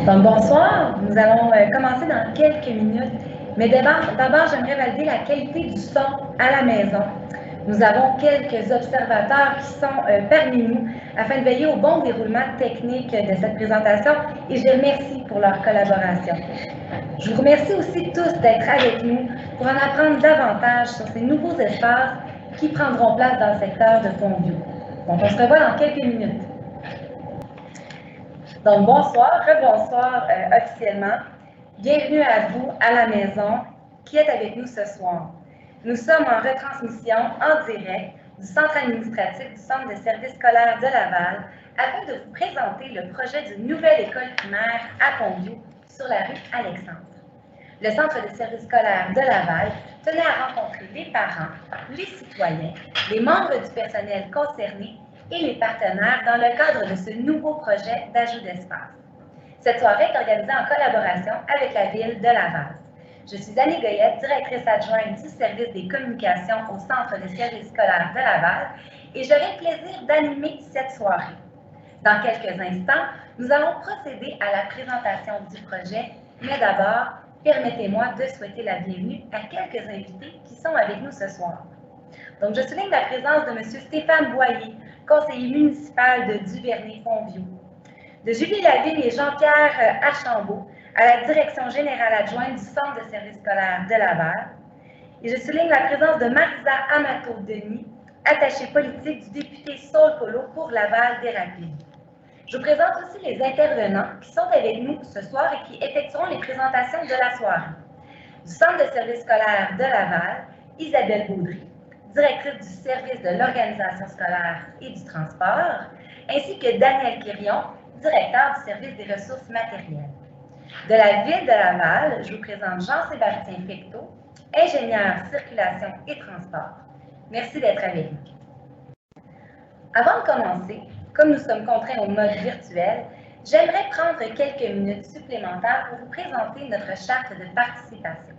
Donc, bonsoir, nous allons commencer dans quelques minutes, mais d'abord, j'aimerais valider la qualité du son à la maison. Nous avons quelques observateurs qui sont parmi nous afin de veiller au bon déroulement technique de cette présentation et je les remercie pour leur collaboration. Je vous remercie aussi tous d'être avec nous pour en apprendre davantage sur ces nouveaux espaces qui prendront place dans le secteur de Pont-Vieux. Donc, on se revoit dans quelques minutes. Donc, bonsoir, rebonsoir officiellement. Bienvenue à vous, à la maison, qui êtes avec nous ce soir. Nous sommes en retransmission en direct du centre administratif du centre de services scolaires de Laval afin de vous présenter le projet d'une nouvelle école primaire à Pont-Vieux sur la rue Alexandre. Le centre de services scolaires de Laval tenait à rencontrer les parents, les citoyens, les membres du personnel concerné et les partenaires dans le cadre de ce nouveau projet d'ajout d'espace. Cette soirée est organisée en collaboration avec la Ville de Laval. Je suis Annie Goyette, directrice adjointe du service des communications au Centre de services scolaires de Laval et j'aurai le plaisir d'animer cette soirée. Dans quelques instants, nous allons procéder à la présentation du projet, mais d'abord, permettez-moi de souhaiter la bienvenue à quelques invités qui sont avec nous ce soir. Donc, je souligne la présence de M. Stéphane Boyer, conseiller municipal de Duvernay-Pont-Vieux, de Julie Lavigne et Jean-Pierre Archambault, à la direction générale adjointe du Centre de services scolaires de Laval. Et je souligne la présence de Marisa Amato-Denis, attachée politique du député Saul Colo pour Laval des Rapides. Je vous présente aussi les intervenants qui sont avec nous ce soir et qui effectueront les présentations de la soirée. Du Centre de services scolaires de Laval, Isabelle Baudry, directrice du service de l'organisation scolaire et du transport, ainsi que Daniel Quirion, directeur du service des ressources matérielles. De la Ville de Laval, je vous présente Jean-Sébastien Fecteau, ingénieur circulation et transport. Merci d'être avec nous. Avant de commencer, comme nous sommes contraints au mode virtuel, j'aimerais prendre quelques minutes supplémentaires pour vous présenter notre charte de participation.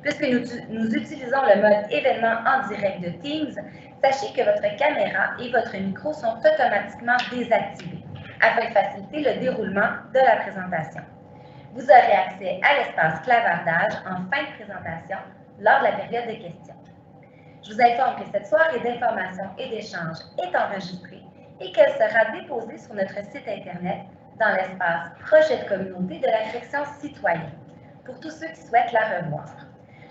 Puisque nous utilisons le mode événement en direct de Teams, sachez que votre caméra et votre micro sont automatiquement désactivés afin de faciliter le déroulement de la présentation. Vous aurez accès à l'espace clavardage en fin de présentation lors de la période de questions. Je vous informe que cette soirée d'information et d'échange est enregistrée et qu'elle sera déposée sur notre site Internet dans l'espace Projet de communauté de la section citoyen pour tous ceux qui souhaitent la revoir.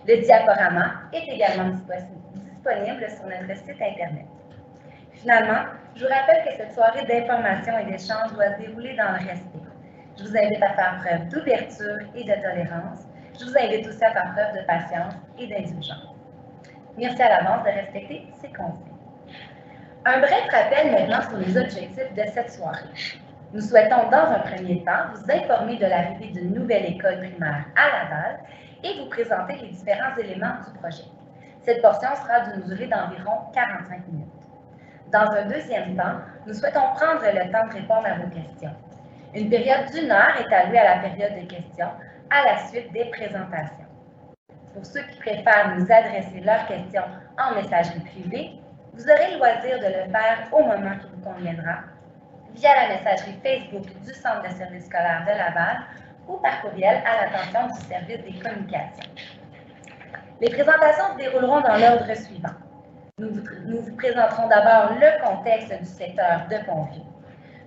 Le diaporama est également disponible sur notre site Internet. Finalement, je vous rappelle que cette soirée d'information et d'échange doit se dérouler dans le respect. Je vous invite à faire preuve d'ouverture et de tolérance. Je vous invite aussi à faire preuve de patience et d'indulgence. Merci à l'avance de respecter ces consignes. Un bref rappel maintenant sur les objectifs de cette soirée. Nous souhaitons dans un premier temps vous informer de l'arrivée d'une nouvelle école primaire à Laval et vous présenter les différents éléments du projet. Cette portion sera d'une durée d'environ 45 minutes. Dans un deuxième temps, nous souhaitons prendre le temps de répondre à vos questions. Une période d'1 heure est allouée à la période de questions à la suite des présentations. Pour ceux qui préfèrent nous adresser leurs questions en messagerie privée, vous aurez le loisir de le faire au moment qui vous conviendra, via la messagerie Facebook du Centre de services scolaires de Laval ou par courriel à l'attention du service des communications. Les présentations se dérouleront dans l'ordre suivant. Nous vous présenterons d'abord le contexte du secteur de Pont-Vieux.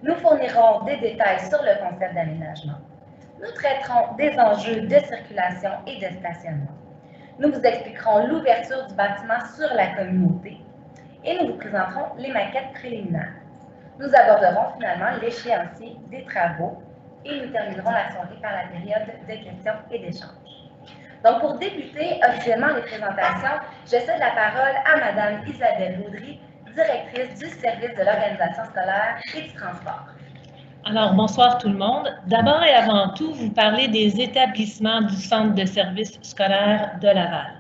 Nous fournirons des détails sur le concept d'aménagement. Nous traiterons des enjeux de circulation et de stationnement. Nous vous expliquerons l'ouverture du bâtiment sur la communauté et nous vous présenterons les maquettes préliminaires. Nous aborderons finalement l'échéancier des travaux et nous terminerons la soirée par la période de questions et d'échanges. Donc, pour débuter officiellement les présentations, je cède la parole à Mme Isabelle Baudry, directrice du service de l'organisation scolaire et du transport. Alors, bonsoir tout le monde. D'abord et avant tout, vous parlez des établissements du Centre de services scolaires de Laval.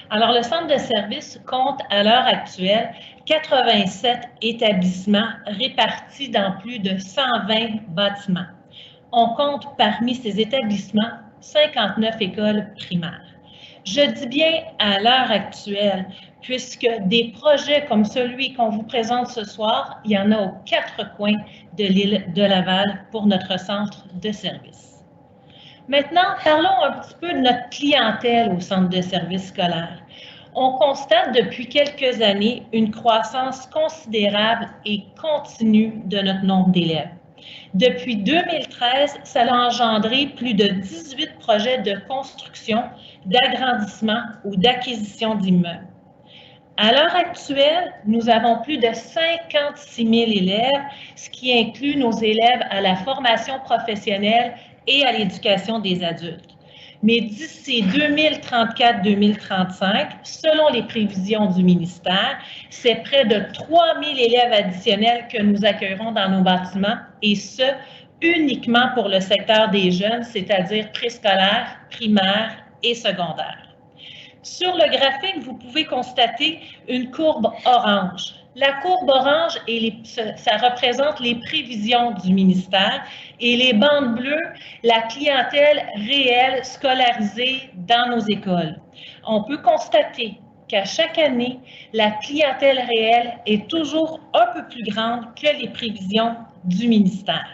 Alors, le Centre de services compte à l'heure actuelle 87 établissements répartis dans plus de 120 bâtiments. On compte parmi ces établissements 59 écoles primaires. Je dis bien à l'heure actuelle, puisque des projets comme celui qu'on vous présente ce soir, il y en a aux 4 coins de l'île de Laval pour notre centre de service. Maintenant, parlons un petit peu de notre clientèle au centre de services scolaires. On constate depuis quelques années une croissance considérable et continue de notre nombre d'élèves. Depuis 2013, ça a engendré plus de 18 projets de construction, d'agrandissement ou d'acquisition d'immeubles. À l'heure actuelle, nous avons plus de 56 000 élèves, ce qui inclut nos élèves à la formation professionnelle et à l'éducation des adultes. Mais d'ici 2034-2035, selon les prévisions du ministère, c'est près de 3 000 élèves additionnels que nous accueillerons dans nos bâtiments, et ce, uniquement pour le secteur des jeunes, c'est-à-dire préscolaire, primaire et secondaire. Sur le graphique, vous pouvez constater une courbe orange. La courbe orange, ça représente les prévisions du ministère, et les bandes bleues, la clientèle réelle scolarisée dans nos écoles. On peut constater qu'à chaque année, la clientèle réelle est toujours un peu plus grande que les prévisions du ministère.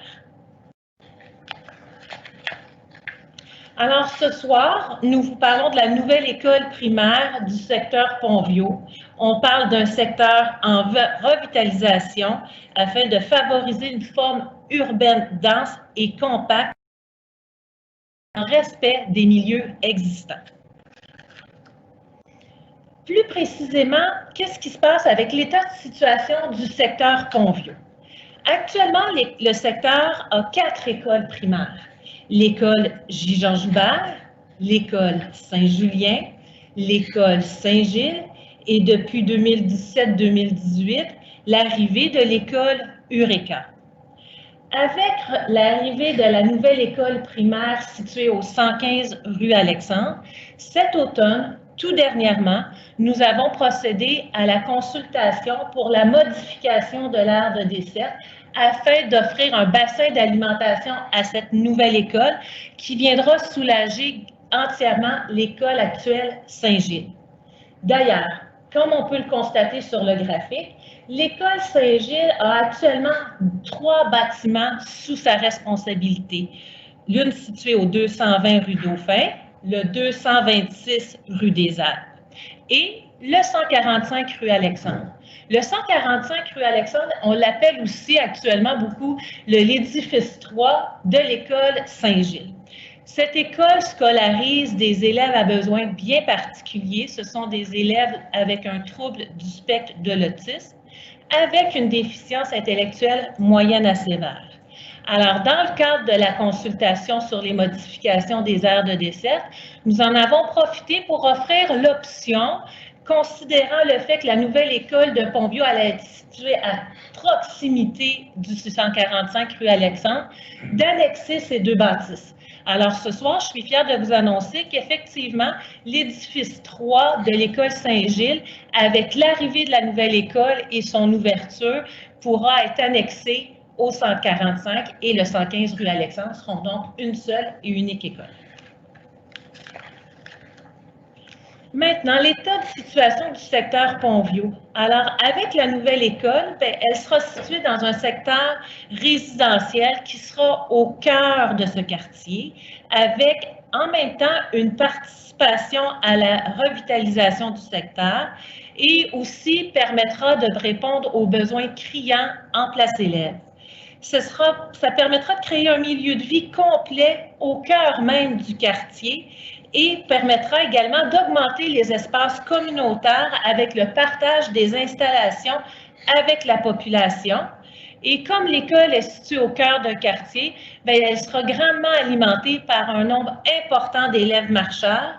Alors, ce soir, nous vous parlons de la nouvelle école primaire du secteur Pont-Viaud. On parle d'un secteur en revitalisation afin de favoriser une forme urbaine dense et compacte en respect des milieux existants. Plus précisément, qu'est-ce qui se passe avec l'état de situation du secteur Pont-Viaud? Actuellement, le secteur a 4 écoles primaires. L'école J-Jean-Joubert, l'école Saint-Julien, l'école Saint-Gilles et depuis 2017-2018, l'arrivée de l'école Eureka. Avec l'arrivée de la nouvelle école primaire située au 115 rue Alexandre, cet automne, tout dernièrement, nous avons procédé à la consultation pour la modification de l'aire de desserte afin d'offrir un bassin d'alimentation à cette nouvelle école qui viendra soulager entièrement l'école actuelle Saint-Gilles. D'ailleurs, comme on peut le constater sur le graphique, l'école Saint-Gilles a actuellement 3 bâtiments sous sa responsabilité. L'une située au 220 rue Dauphin, le 226 rue des Alpes et le 145 rue Alexandre. Le 145 rue Alexandre, on l'appelle aussi actuellement beaucoup l'édifice 3 de l'école Saint-Gilles. Cette école scolarise des élèves à besoins bien particuliers. Ce sont des élèves avec un trouble du spectre de l'autisme, avec une déficience intellectuelle moyenne à sévère. Alors, dans le cadre de la consultation sur les modifications des aires de desserte, nous en avons profité pour offrir l'option, considérant le fait que la nouvelle école de Pont-Viaud allait être située à proximité du 145 rue Alexandre, d'annexer ces 2 bâtisses. Alors, ce soir, je suis fière de vous annoncer qu'effectivement, l'édifice 3 de l'école Saint-Gilles, avec l'arrivée de la nouvelle école et son ouverture, pourra être annexé au 145 et le 115 rue Alexandre seront donc une seule et unique école. Maintenant, l'état de situation du secteur Pont-Viaud. Alors, avec la nouvelle école, elle sera située dans un secteur résidentiel qui sera au cœur de ce quartier, avec en même temps une participation à la revitalisation du secteur et aussi permettra de répondre aux besoins criants en place élève. Ça permettra de créer un milieu de vie complet au cœur même du quartier et permettra également d'augmenter les espaces communautaires avec le partage des installations avec la population. Et comme l'école est située au cœur d'un quartier, elle sera grandement alimentée par un nombre important d'élèves marcheurs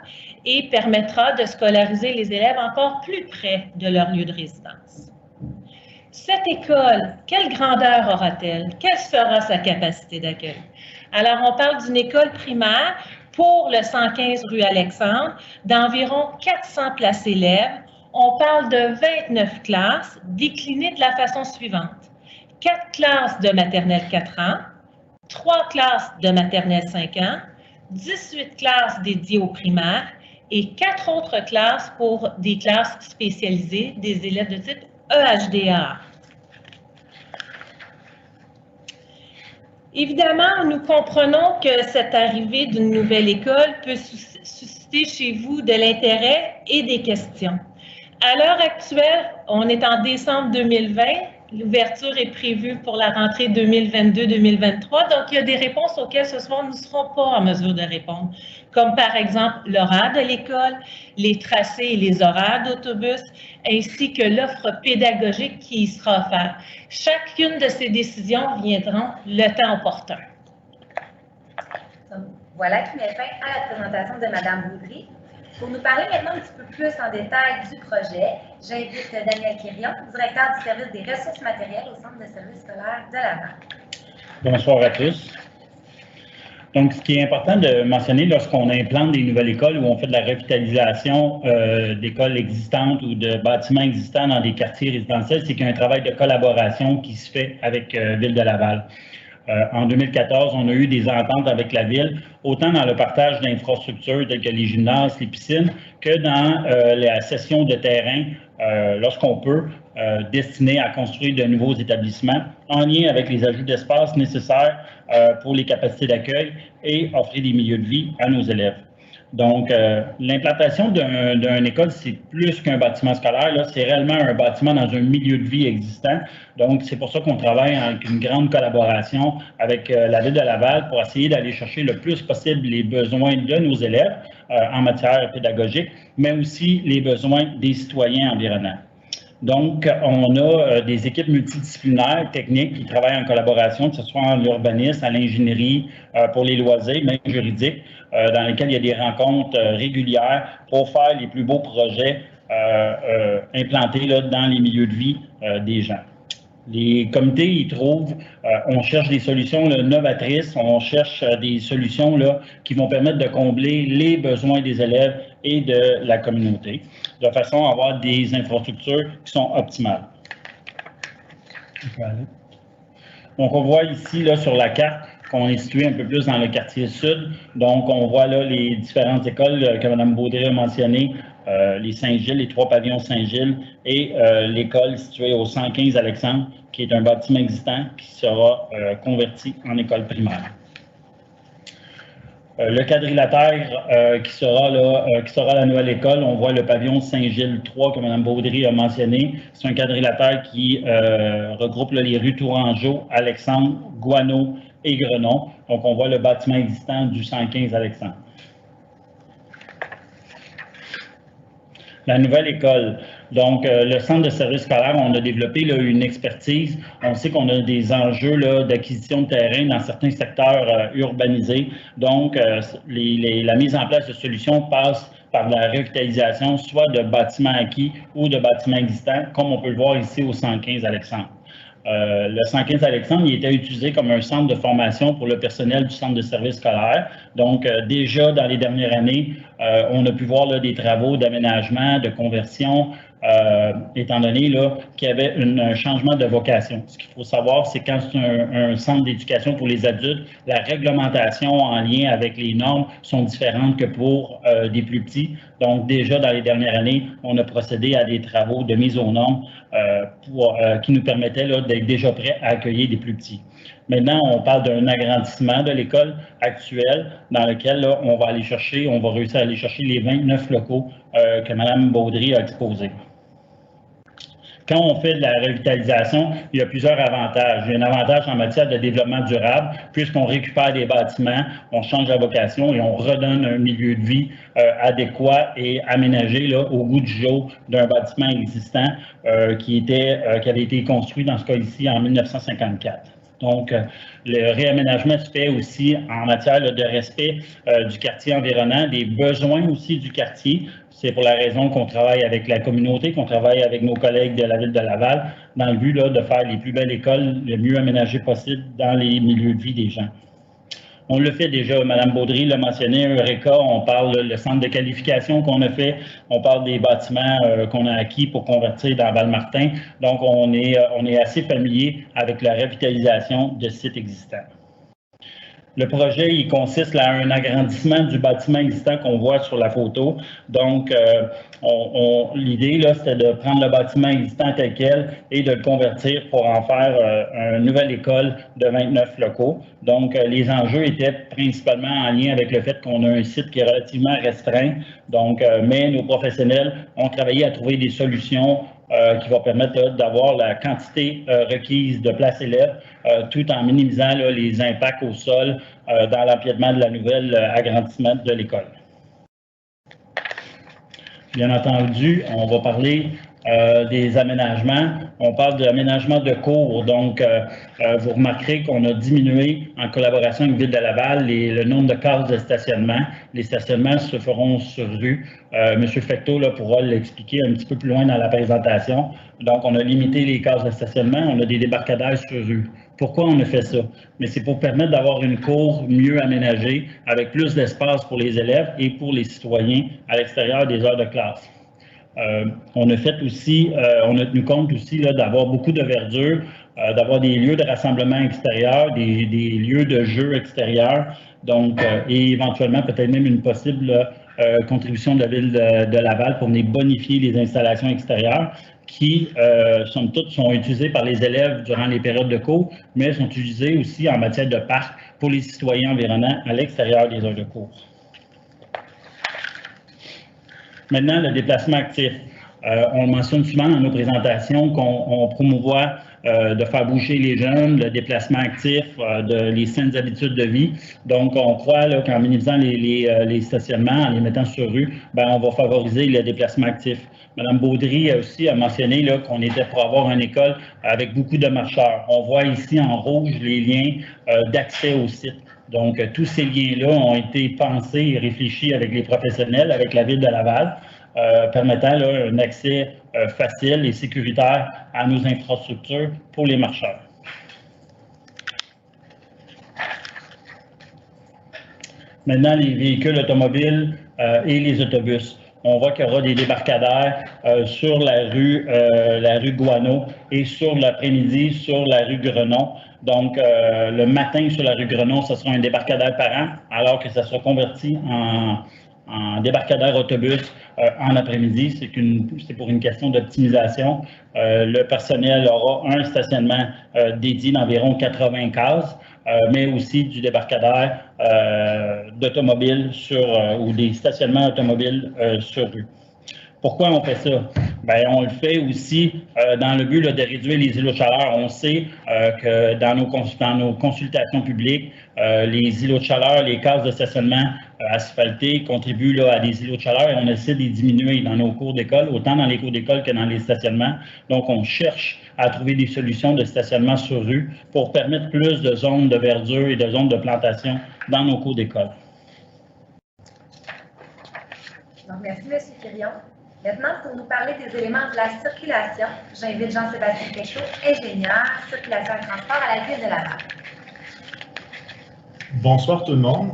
et permettra de scolariser les élèves encore plus près de leur lieu de résidence. Cette école, quelle grandeur aura-t-elle? Quelle sera sa capacité d'accueil? Alors, on parle d'une école primaire pour le 115 rue Alexandre d'environ 400 places élèves. On parle de 29 classes déclinées de la façon suivante. 4 classes de maternelle 4 ans, 3 classes de maternelle 5 ans, 18 classes dédiées aux primaires et 4 autres classes pour des classes spécialisées, des élèves de type EHDA. Évidemment, nous comprenons que cette arrivée d'une nouvelle école peut susciter chez vous de l'intérêt et des questions. À l'heure actuelle, on est en décembre 2020. L'ouverture est prévue pour la rentrée 2022-2023. Donc, il y a des réponses auxquelles ce soir, nous ne serons pas en mesure de répondre, comme par exemple l'horaire de l'école, les tracés et les horaires d'autobus, ainsi que l'offre pédagogique qui y sera offerte. Chacune de ces décisions viendront le temps opportun. Donc, voilà qui met fin à la présentation de Mme Baudry. Pour nous parler maintenant un petit peu plus en détail du projet, j'invite Daniel Quirion, directeur du service des ressources matérielles au Centre de services scolaires de Laval. Bonsoir à tous. Donc, ce qui est important de mentionner lorsqu'on implante des nouvelles écoles ou on fait de la revitalisation d'écoles existantes ou de bâtiments existants dans des quartiers résidentiels, c'est qu'il y a un travail de collaboration qui se fait avec Ville de Laval. En 2014, on a eu des ententes avec la Ville, autant dans le partage d'infrastructures telles que les gymnases, les piscines, que dans la cession de terrain, lorsqu'on peut, destiné à construire de nouveaux établissements, en lien avec les ajouts d'espace nécessaires pour les capacités d'accueil et offrir des milieux de vie à nos élèves. Donc, l'implantation d'une école, c'est plus qu'un bâtiment scolaire, c'est réellement un bâtiment dans un milieu de vie existant. Donc, c'est pour ça qu'on travaille avec une grande collaboration avec la Ville de Laval pour essayer d'aller chercher le plus possible les besoins de nos élèves en matière pédagogique, mais aussi les besoins des citoyens environnants. Donc, on a des équipes multidisciplinaires, techniques, qui travaillent en collaboration, que ce soit en l'urbanisme, à l'ingénierie, pour les loisirs, même juridiques, dans lesquels il y a des rencontres régulières pour faire les plus beaux projets implantés là, dans les milieux de vie des gens. Les comités, ils trouvent, on cherche des solutions là, novatrices, on cherche des solutions là, qui vont permettre de combler les besoins des élèves et de la communauté, de façon à avoir des infrastructures qui sont optimales. Donc, on voit ici là, sur la carte qu'on est situé un peu plus dans le quartier sud. Donc, on voit là les différentes écoles que Mme Baudry a mentionnées, les Saint-Gilles, les 3 pavillons Saint-Gilles et l'école située au 115 Alexandre, qui est un bâtiment existant qui sera converti en école primaire. Le quadrilatère qui sera la nouvelle école, on voit le pavillon Saint-Gilles 3 que Mme Baudry a mentionné. C'est un quadrilatère qui regroupe là, les rues Tourangeau, Alexandre, Gouaneau et Grenon. Donc, on voit le bâtiment existant du 115 Alexandre. La nouvelle école. Donc, le centre de services scolaires, on a développé là, une expertise. On sait qu'on a des enjeux d'acquisition de terrain dans certains secteurs urbanisés. Donc, la mise en place de solutions passe par la revitalisation, soit de bâtiments acquis ou de bâtiments existants, comme on peut le voir ici au 115 Alexandre. Le 115 Alexandre, il était utilisé comme un centre de formation pour le personnel du centre de services scolaires. Donc, déjà dans les dernières années, on a pu voir là, des travaux d'aménagement, de conversion, étant donné qu'il y avait un changement de vocation. Ce qu'il faut savoir, c'est quand c'est un centre d'éducation pour les adultes, la réglementation en lien avec les normes sont différentes que pour des plus petits. Donc, déjà dans les dernières années, on a procédé à des travaux de mise aux normes qui nous permettaient d'être déjà prêts à accueillir des plus petits. Maintenant, on parle d'un agrandissement de l'école actuelle dans lequel là, on va réussir à aller chercher les 29 locaux que Mme Baudry a exposés. Quand on fait de la revitalisation, il y a plusieurs avantages. Il y a un avantage en matière de développement durable, puisqu'on récupère des bâtiments, on change la vocation et on redonne un milieu de vie adéquat et aménagé là, au goût du jour d'un bâtiment existant qui avait été construit, dans ce cas ici, en 1954. Donc, le réaménagement se fait aussi en matière de respect du quartier environnant, des besoins aussi du quartier. C'est pour la raison qu'on travaille avec la communauté, qu'on travaille avec nos collègues de la Ville de Laval, dans le but là, de faire les plus belles écoles, le mieux aménagées possible dans les milieux de vie des gens. On le fait déjà, Mme Baudry l'a mentionné, Eureka, on parle le centre de qualification qu'on a fait, on parle des bâtiments qu'on a acquis pour convertir dans Val-Martin. Donc, on est assez familier avec la revitalisation de sites existants. Le projet, il consiste à un agrandissement du bâtiment existant qu'on voit sur la photo. Donc, l'idée, là, c'était de prendre le bâtiment existant tel quel et de le convertir pour en faire une nouvelle école de 29 locaux. Donc, les enjeux étaient principalement en lien avec le fait qu'on a un site qui est relativement restreint. Donc, mais nos professionnels ont travaillé à trouver des solutions qui vont permettre d'avoir la quantité requise de places élèves tout en minimisant les impacts au sol dans l'empiètement de la nouvelle agrandissement de l'école. Bien entendu, on va parler des aménagements. On parle d'aménagement de cours. Donc, vous remarquerez qu'on a diminué en collaboration avec Ville de Laval le nombre de cases de stationnement. Les stationnements se feront sur rue. M. Fecteau pourra l'expliquer un petit peu plus loin dans la présentation. Donc, on a limité les cases de stationnement. On a des débarcadères sur rue. Pourquoi on a fait ça? Mais c'est pour permettre d'avoir une cour mieux aménagée, avec plus d'espace pour les élèves et pour les citoyens à l'extérieur des heures de classe. On a fait aussi, on a tenu compte aussi d'avoir beaucoup de verdure, d'avoir des lieux de rassemblement extérieur, des lieux de jeu extérieurs, donc, et éventuellement peut-être même une possible contribution de la Ville de Laval pour venir bonifier les installations extérieures qui, somme toute, sont utilisées par les élèves durant les périodes de cours, mais sont utilisées aussi en matière de parc pour les citoyens environnants à l'extérieur des heures de cours. Maintenant, le déplacement actif. On le mentionne souvent dans nos présentations qu'on promouvoit de faire bouger les jeunes, le déplacement actif, les saines habitudes de vie. Donc, on croit qu'en minimisant les stationnements, en les mettant sur rue, on va favoriser le déplacement actif. Mme Baudry aussi a mentionné qu'on était pour avoir une école avec beaucoup de marcheurs. On voit ici en rouge les liens d'accès au site. Donc, tous ces liens-là ont été pensés et réfléchis avec les professionnels, avec la Ville de Laval, permettant un accès facile et sécuritaire à nos infrastructures pour les marcheurs. Maintenant, les véhicules automobiles et les autobus. On voit qu'il y aura des débarcadères sur la rue Gouaneau et sur l'après-midi sur la rue Grenon. Donc, le matin sur la rue Grenon, ce sera un débarcadère par an, alors que ça sera converti en débarcadère autobus en après-midi. C'est pour une question d'optimisation. Le personnel aura un stationnement dédié d'environ 80 cases, mais aussi du débarcadère d'automobiles ou des stationnements automobiles sur rue. Pourquoi on fait ça? On le fait aussi dans le but de réduire les îlots de chaleur. On sait que dans nos consultations publiques, les îlots de chaleur, les cases de stationnement asphaltées contribuent à des îlots de chaleur et on essaie de les diminuer dans nos cours d'école, autant dans les cours d'école que dans les stationnements. Donc, on cherche à trouver des solutions de stationnement sur rue pour permettre plus de zones de verdure et de zones de plantation dans nos cours d'école. Merci, M. Quirion. Maintenant, pour nous parler des éléments de la circulation, j'invite Jean-Sébastien Péchaud, ingénieur, circulation et transport à la Ville de Laval. Bonsoir tout le monde.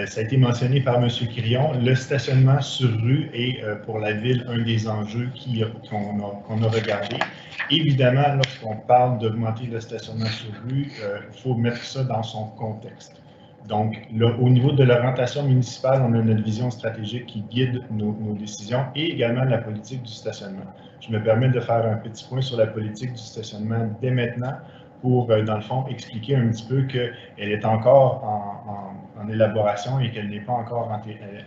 Ça a été mentionné par M. Quirion. Le stationnement sur rue est pour la Ville un des enjeux qu'on a regardé. Évidemment, lorsqu'on parle d'augmenter le stationnement sur rue, il faut mettre ça dans son contexte. Donc, là, au niveau de l'orientation municipale, on a notre vision stratégique qui guide nos décisions et également la politique du stationnement. Je me permets de faire un petit point sur la politique du stationnement dès maintenant pour, dans le fond, expliquer un petit peu qu'elle est encore en élaboration et qu'elle n'est pas encore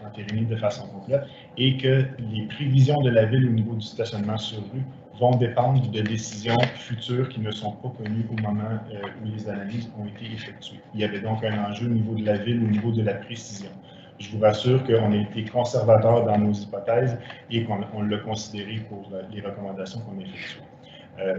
entérinée de façon complète et que les prévisions de la Ville au niveau du stationnement sur rue vont dépendre de décisions futures qui ne sont pas connues au moment où les analyses ont été effectuées. Il y avait donc un enjeu au niveau de la Ville, au niveau de la précision. Je vous rassure qu'on a été conservateur dans nos hypothèses et qu'on l'a considéré pour les recommandations qu'on a effectuées.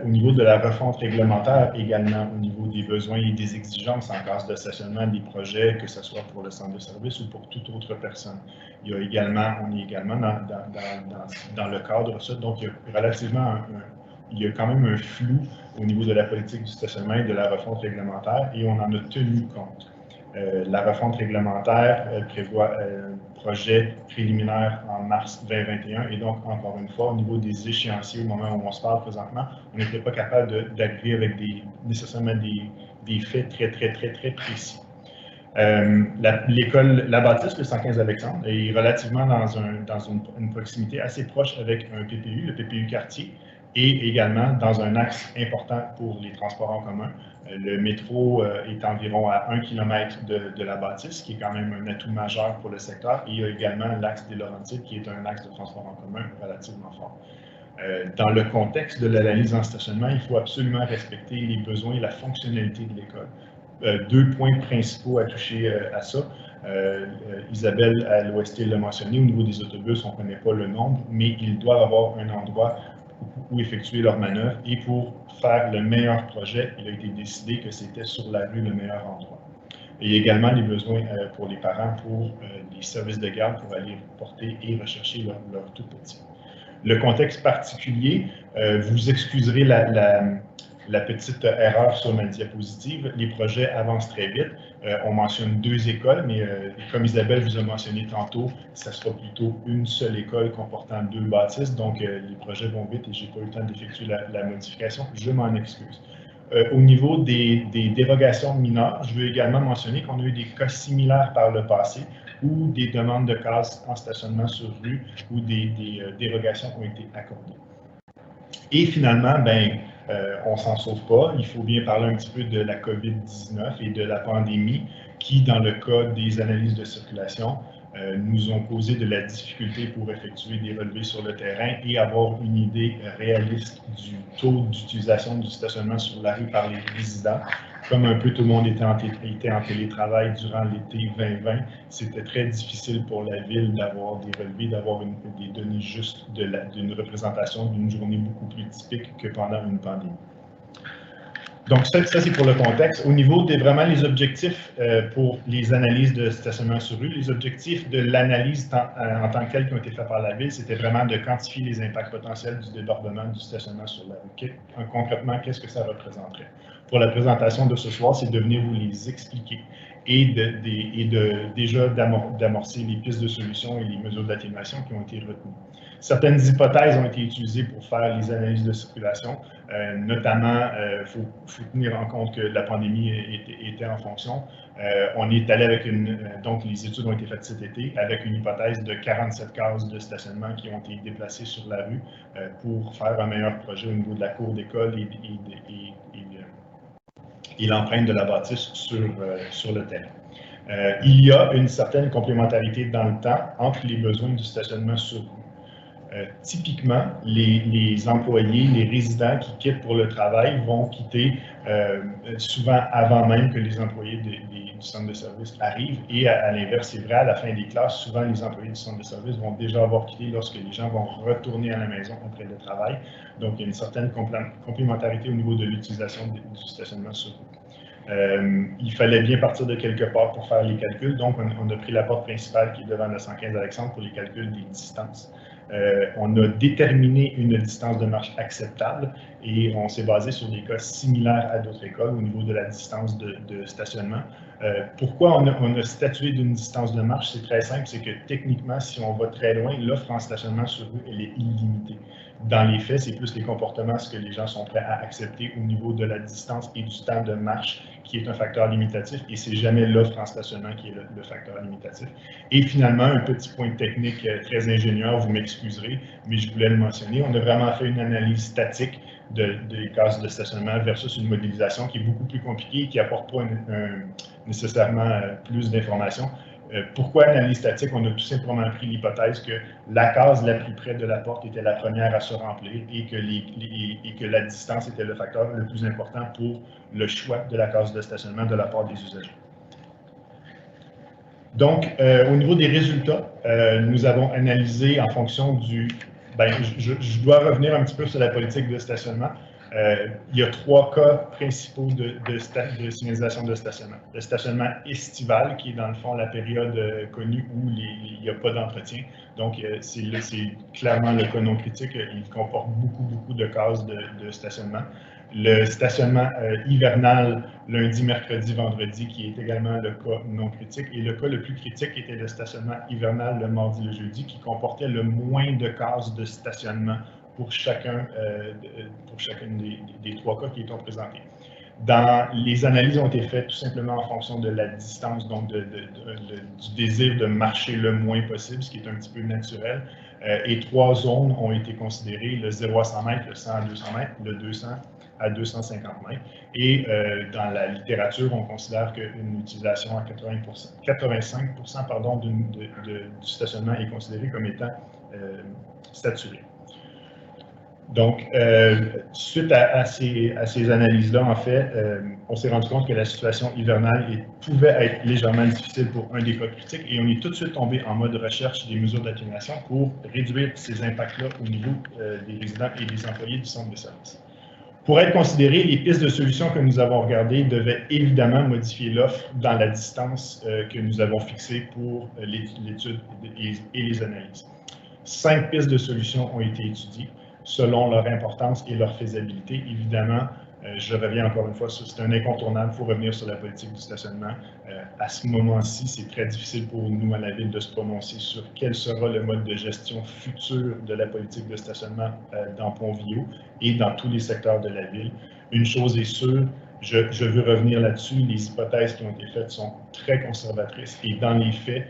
Au niveau de la refonte réglementaire, également au niveau des besoins et des exigences en cas de stationnement des projets, que ce soit pour le centre de service ou pour toute autre personne. On est également dans le cadre de ça, donc il y a quand même un flou au niveau de la politique du stationnement et de la refonte réglementaire et on en a tenu compte. La refonte réglementaire prévoit un projet préliminaire en mars 2021 et donc, encore une fois, au niveau des échéanciers, au moment où on se parle présentement, on n'était pas capable d'arriver avec nécessairement des faits très précis. La bâtisse, le 115 Alexandre, est relativement dans une proximité assez proche avec un PPU, le PPU quartier, et également dans un axe important pour les transports en commun. Le métro est environ à 1 km de la bâtisse, qui est quand même un atout majeur pour le secteur. Et il y a également l'axe des Laurentides, qui est un axe de transport en commun relativement fort. Dans le contexte de l'analyse en stationnement, il faut absolument respecter les besoins et la fonctionnalité de l'école. Deux points principaux à toucher à ça. Isabelle à l'OST l'a mentionné, au niveau des autobus, on ne connaît pas le nombre, mais ils doivent avoir un endroit où effectuer leurs manœuvres. Et pour faire le meilleur projet, il a été décidé que c'était sur la rue le meilleur endroit. Et il y a également les besoins pour les parents, pour les services de garde, pour aller porter et rechercher leur tout petit. Le contexte particulier, vous excuserez la petite erreur sur ma diapositive. Les projets avancent très vite. On mentionne 2 écoles, mais comme Isabelle vous a mentionné tantôt, ça sera plutôt une seule école comportant 2 bâtisses. Donc, les projets vont vite et je n'ai pas eu le temps d'effectuer la modification. Je m'en excuse. Au niveau des dérogations mineures, je veux également mentionner qu'on a eu des cas similaires par le passé où des demandes de cases en stationnement sur rue ou des dérogations ont été accordées. Et finalement, on ne s'en sauve pas. Il faut bien parler un petit peu de la COVID-19 et de la pandémie qui, dans le cas des analyses de circulation, nous ont causé de la difficulté pour effectuer des relevés sur le terrain et avoir une idée réaliste du taux d'utilisation du stationnement sur la rue par les résidents. Comme un peu tout le monde était en télétravail durant l'été 2020, c'était très difficile pour la ville d'avoir des relevés, d'avoir des données justes d'une représentation d'une journée beaucoup plus typique que pendant une pandémie. Donc ça c'est pour le contexte. Au niveau de vraiment les objectifs pour les analyses de stationnement sur rue, les objectifs de l'analyse en tant que telle qui ont été faits par la Ville, c'était vraiment de quantifier les impacts potentiels du débordement du stationnement sur la rue. Concrètement, qu'est-ce que ça représenterait? Pour la présentation de ce soir, c'est de venir vous les expliquer et déjà d'amorcer les pistes de solutions et les mesures d'atténuation qui ont été retenues. Certaines hypothèses ont été utilisées pour faire les analyses de circulation, notamment, il faut tenir en compte que la pandémie était en fonction. On est allé avec donc les études ont été faites cet été avec une hypothèse de 47 cases de stationnement qui ont été déplacées sur la rue pour faire un meilleur projet au niveau de la cour d'école et l'empreinte de la bâtisse sur le terrain. Il y a une certaine complémentarité dans le temps entre les besoins du stationnement sur rue. Typiquement, les employés, les résidents qui quittent pour le travail vont quitter souvent avant même que les employés du centre de service arrivent. Et à l'inverse, c'est vrai, à la fin des classes, souvent les employés du centre de service vont déjà avoir quitté lorsque les gens vont retourner à la maison après le travail. Donc, il y a une certaine complémentarité au niveau de l'utilisation du stationnement sur rue. Il fallait bien partir de quelque part pour faire les calculs. Donc, on a pris la porte principale qui est devant le 115 Alexandre pour les calculs des distances. On a déterminé une distance de marche acceptable et on s'est basé sur des cas similaires à d'autres écoles au niveau de la distance de stationnement. Pourquoi on a statué d'une distance de marche? C'est très simple, c'est que techniquement, si on va très loin, l'offre en stationnement sur rue, elle est illimitée. Dans les faits, c'est plus les comportements, ce que les gens sont prêts à accepter au niveau de la distance et du temps de marche qui est un facteur limitatif et c'est jamais l'offre en stationnement qui est le facteur limitatif. Et finalement, un petit point technique très ingénieur, vous m'excuserez, mais je voulais le mentionner, on a vraiment fait une analyse statique des cases de stationnement versus une modélisation qui est beaucoup plus compliquée et qui n'apporte pas nécessairement plus d'informations. Pourquoi analyse statique? On a tout simplement pris l'hypothèse que la case la plus près de la porte était la première à se remplir et que la distance était le facteur le plus important pour le choix de la case de stationnement de la part des usagers. Donc, au niveau des résultats, nous avons analysé en fonction du... je dois revenir un petit peu sur la politique de stationnement. Il y a 3 cas principaux de signalisation de stationnement. Le stationnement estival, qui est dans le fond la période connue où il n'y a pas d'entretien. Donc, c'est clairement le cas non critique. Il comporte beaucoup de cases de stationnement. Le stationnement hivernal, lundi, mercredi, vendredi, qui est également le cas non critique. Et le cas le plus critique était le stationnement hivernal le mardi, le jeudi, qui comportait le moins de cases de stationnement pour chacune des 3 cas qui étaient présentés. Les analyses ont été faites tout simplement en fonction de la distance, donc du désir de marcher le moins possible, ce qui est un petit peu naturel. Et 3 zones ont été considérées, le 0 à 100 mètres, le 100 à 200 mètres, le 200 à 250 mètres. Et dans la littérature, on considère qu'une utilisation à 85% pardon, du stationnement est considérée comme étant saturée. Donc, suite à ces analyses-là, en fait, on s'est rendu compte que la situation hivernale pouvait être légèrement difficile pour un des cas critiques et on est tout de suite tombé en mode recherche des mesures d'atténuation pour réduire ces impacts-là au niveau des résidents et des employés du centre de service. Pour être considérées, les pistes de solutions que nous avons regardées devaient évidemment modifier l'offre dans la distance que nous avons fixée pour l'étude et les analyses. 5 pistes de solutions ont été étudiées selon leur importance et leur faisabilité. Évidemment, je reviens encore une fois, c'est un incontournable, il faut revenir sur la politique du stationnement. À ce moment-ci, c'est très difficile pour nous à la Ville de se prononcer sur quel sera le mode de gestion futur de la politique de stationnement dans Pont-Viaud et dans tous les secteurs de la Ville. Une chose est sûre, je veux revenir là-dessus, les hypothèses qui ont été faites sont très conservatrices et dans les faits,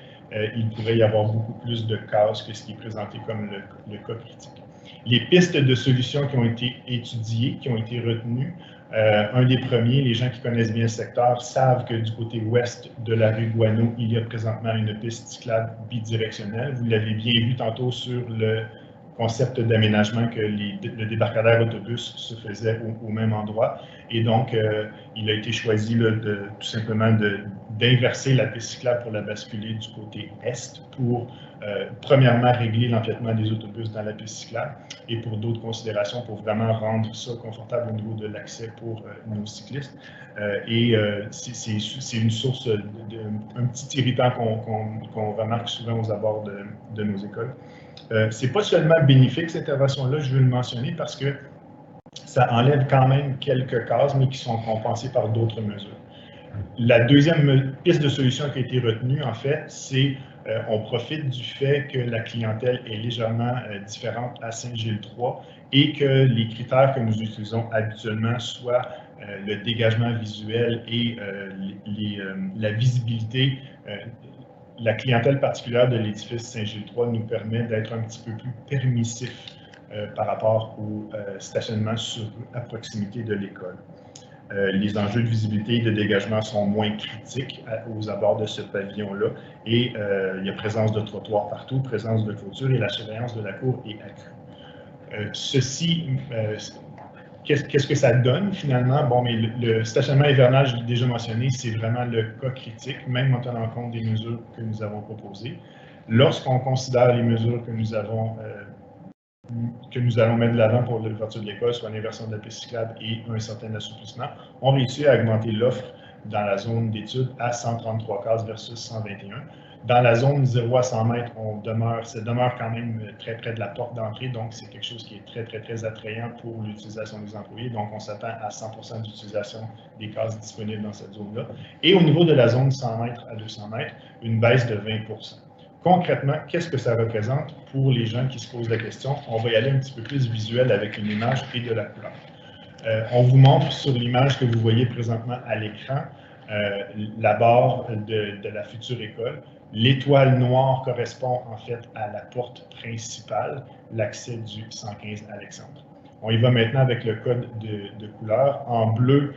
il pourrait y avoir beaucoup plus de cases que ce qui est présenté comme le cas critique. Les pistes de solutions qui ont été étudiées, qui ont été retenues, un des premiers, les gens qui connaissent bien le secteur savent que du côté ouest de la rue Guano, il y a présentement une piste cyclable bidirectionnelle. Vous l'avez bien vu tantôt sur le concept d'aménagement que le débarcadère autobus se faisait au même endroit. Et donc, il a été choisi là, tout simplement d'inverser la piste cyclable pour la basculer du côté est pour, premièrement, régler l'empiètement des autobus dans la piste cyclable et pour d'autres considérations pour vraiment rendre ça confortable au niveau de l'accès pour nos cyclistes. C'est une source, un petit irritant qu'on remarque souvent aux abords de nos écoles. Ce n'est pas seulement bénéfique, cette intervention-là, je veux le mentionner parce que ça enlève quand même quelques cases, mais qui sont compensées par d'autres mesures. La deuxième piste de solution qui a été retenue, en fait, c'est on profite du fait que la clientèle est légèrement différente à Saint-Gilles-3 et que les critères que nous utilisons habituellement soient le dégagement visuel et la visibilité. La clientèle particulière de l'édifice Saint-Gilles-3 nous permet d'être un petit peu plus permissif par rapport au stationnement à proximité de l'école. Les enjeux de visibilité et de dégagement sont moins critiques aux abords de ce pavillon-là et il y a présence de trottoirs partout, présence de clôture et la surveillance de la cour est accrue. Qu'est-ce que ça donne finalement? Bon, mais le stationnement hivernal, je l'ai déjà mentionné, c'est vraiment le cas critique, même en tenant compte des mesures que nous avons proposées. Lorsqu'on considère les mesures que nous allons mettre de l'avant pour l'ouverture de l'école, soit l'inversion de la piste cyclable et un certain assouplissement, on réussit à augmenter l'offre dans la zone d'études à 133 cases versus 121. Dans la zone 0 à 100 mètres, ça demeure quand même très près de la porte d'entrée, donc c'est quelque chose qui est très, très, très attrayant pour l'utilisation des employés. Donc, on s'attend à 100% d'utilisation des cases disponibles dans cette zone-là. Et au niveau de la zone 100 mètres à 200 mètres, une baisse de 20%. Concrètement, qu'est-ce que ça représente pour les gens qui se posent la question? On va y aller un petit peu plus visuel avec une image et de la couleur. On vous montre sur l'image que vous voyez présentement à l'écran la barre de la future école. L'étoile noire correspond en fait à la porte principale, l'accès du 115 Alexandre. On y va maintenant avec le code de couleur. En bleu,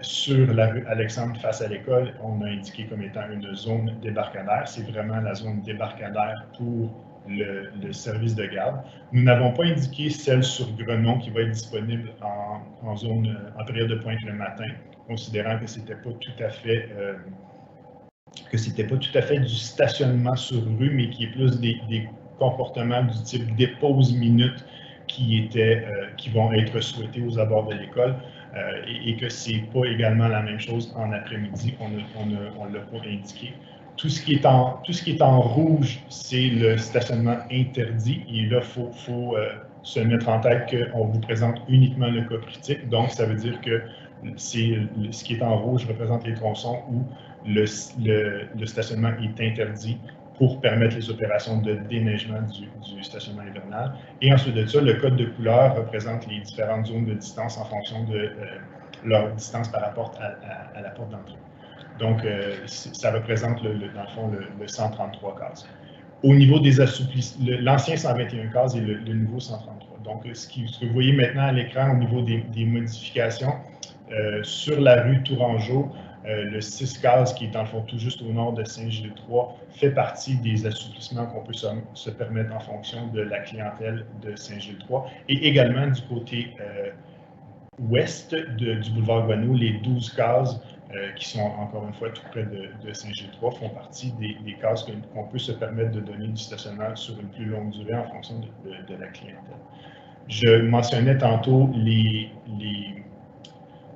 sur la rue Alexandre face à l'école, on a indiqué comme étant une zone débarcadère. C'est vraiment la zone débarcadère pour le service de garde. Nous n'avons pas indiqué celle sur Grenon qui va être disponible en période de pointe le matin, considérant que c'était pas tout à fait du stationnement sur rue, mais qui est plus des comportements du type dépose minute qui vont être souhaités aux abords de l'école et que c'est pas également la même chose en après-midi, on ne l'a pas indiqué. Tout ce qui est en rouge, c'est le stationnement interdit. Et là, il faut se mettre en tête qu'on vous présente uniquement le cas critique. Donc, ça veut dire que ce qui est en rouge représente les tronçons où le stationnement est interdit pour permettre les opérations de déneigement du stationnement hivernal. Et ensuite de ça, le code de couleur représente les différentes zones de distance en fonction leur distance par rapport à la porte d'entrée. Donc, ça représente, dans le fond, le 133 cases. Au niveau des assouplissements, l'ancien 121 cases et le nouveau 133. Donc, ce que vous voyez maintenant à l'écran au niveau des modifications, sur la rue Tourangeau, le 6 cases qui est dans le fond tout juste au nord de Saint-Gilles-3 fait partie des assouplissements qu'on peut se permettre en fonction de la clientèle de Saint-Gilles-3. Et également du côté ouest du boulevard Guano, les 12 cases qui sont encore une fois tout près de Saint-Gilles-3 font partie des cases qu'on peut se permettre de donner du stationnement sur une plus longue durée en fonction de la clientèle. Je mentionnais tantôt les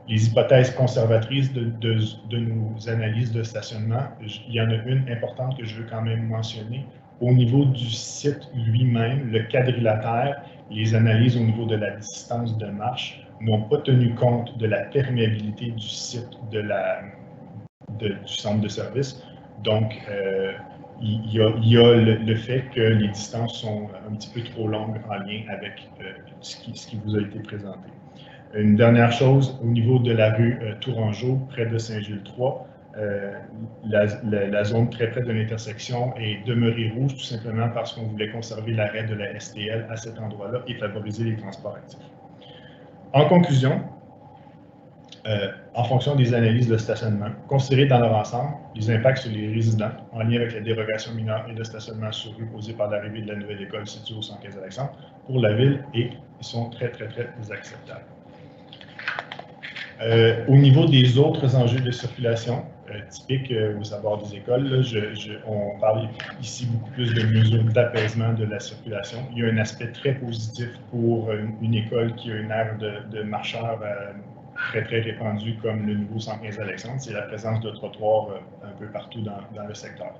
hypothèses conservatrices de nos analyses de stationnement. Il y en a une importante que je veux quand même mentionner. Au niveau du site lui-même, le quadrilatère, les analyses au niveau de la distance de marche n'ont pas tenu compte de la perméabilité du site du centre de service. Donc, il y a le fait que les distances sont un petit peu trop longues en lien avec ce qui vous a été présenté. Une dernière chose, au niveau de la rue Tourangeau, près de Saint-Gilles-3, la zone très près de l'intersection est demeurée rouge tout simplement parce qu'on voulait conserver l'arrêt de la STL à cet endroit-là et favoriser les transports actifs. En conclusion, en fonction des analyses de stationnement, considérez dans leur ensemble les impacts sur les résidents en lien avec la dérogation mineure et de stationnement sur rue posée par l'arrivée de la nouvelle école située au 115 Alexandre pour la ville et ils sont très acceptables. Au niveau des autres enjeux de circulation typiques aux abords des écoles, là, on parle ici beaucoup plus de mesures d'apaisement de la circulation. Il y a un aspect très positif pour une école qui a une aire de marcheurs très répandue comme le nouveau 115 Alexandre, c'est la présence de trottoirs un peu partout dans le secteur.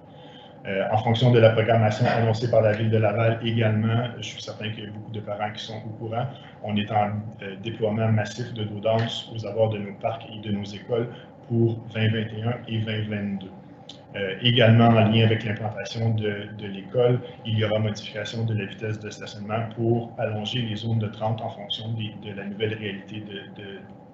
En fonction de la programmation annoncée par la Ville de Laval également, je suis certain qu'il y a beaucoup de parents qui sont au courant. On est en déploiement massif de dos danse aux abords de nos parcs et de nos écoles pour 2021 et 2022. Également, en lien avec l'implantation de l'école, il y aura modification de la vitesse de stationnement pour allonger les zones de 30 en fonction de la nouvelle réalité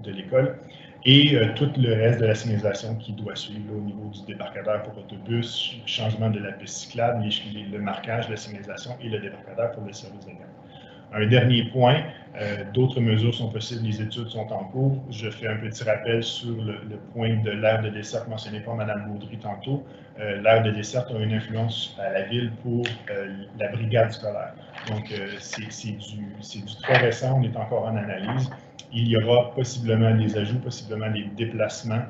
de l'école. Et tout le reste de la signalisation qui doit suivre au niveau du débarcadère pour autobus, changement de la piste cyclable, le marquage, la signalisation et le débarcadère pour le service de garde. Un dernier point, d'autres mesures sont possibles, les études sont en cours. Je fais un petit rappel sur le point de l'aire de desserte mentionné par Mme Baudry tantôt. L'aire de desserte a une influence à la ville pour la brigade scolaire. Donc, c'est du très récent, on est encore en analyse. Il y aura possiblement des ajouts, possiblement des déplacements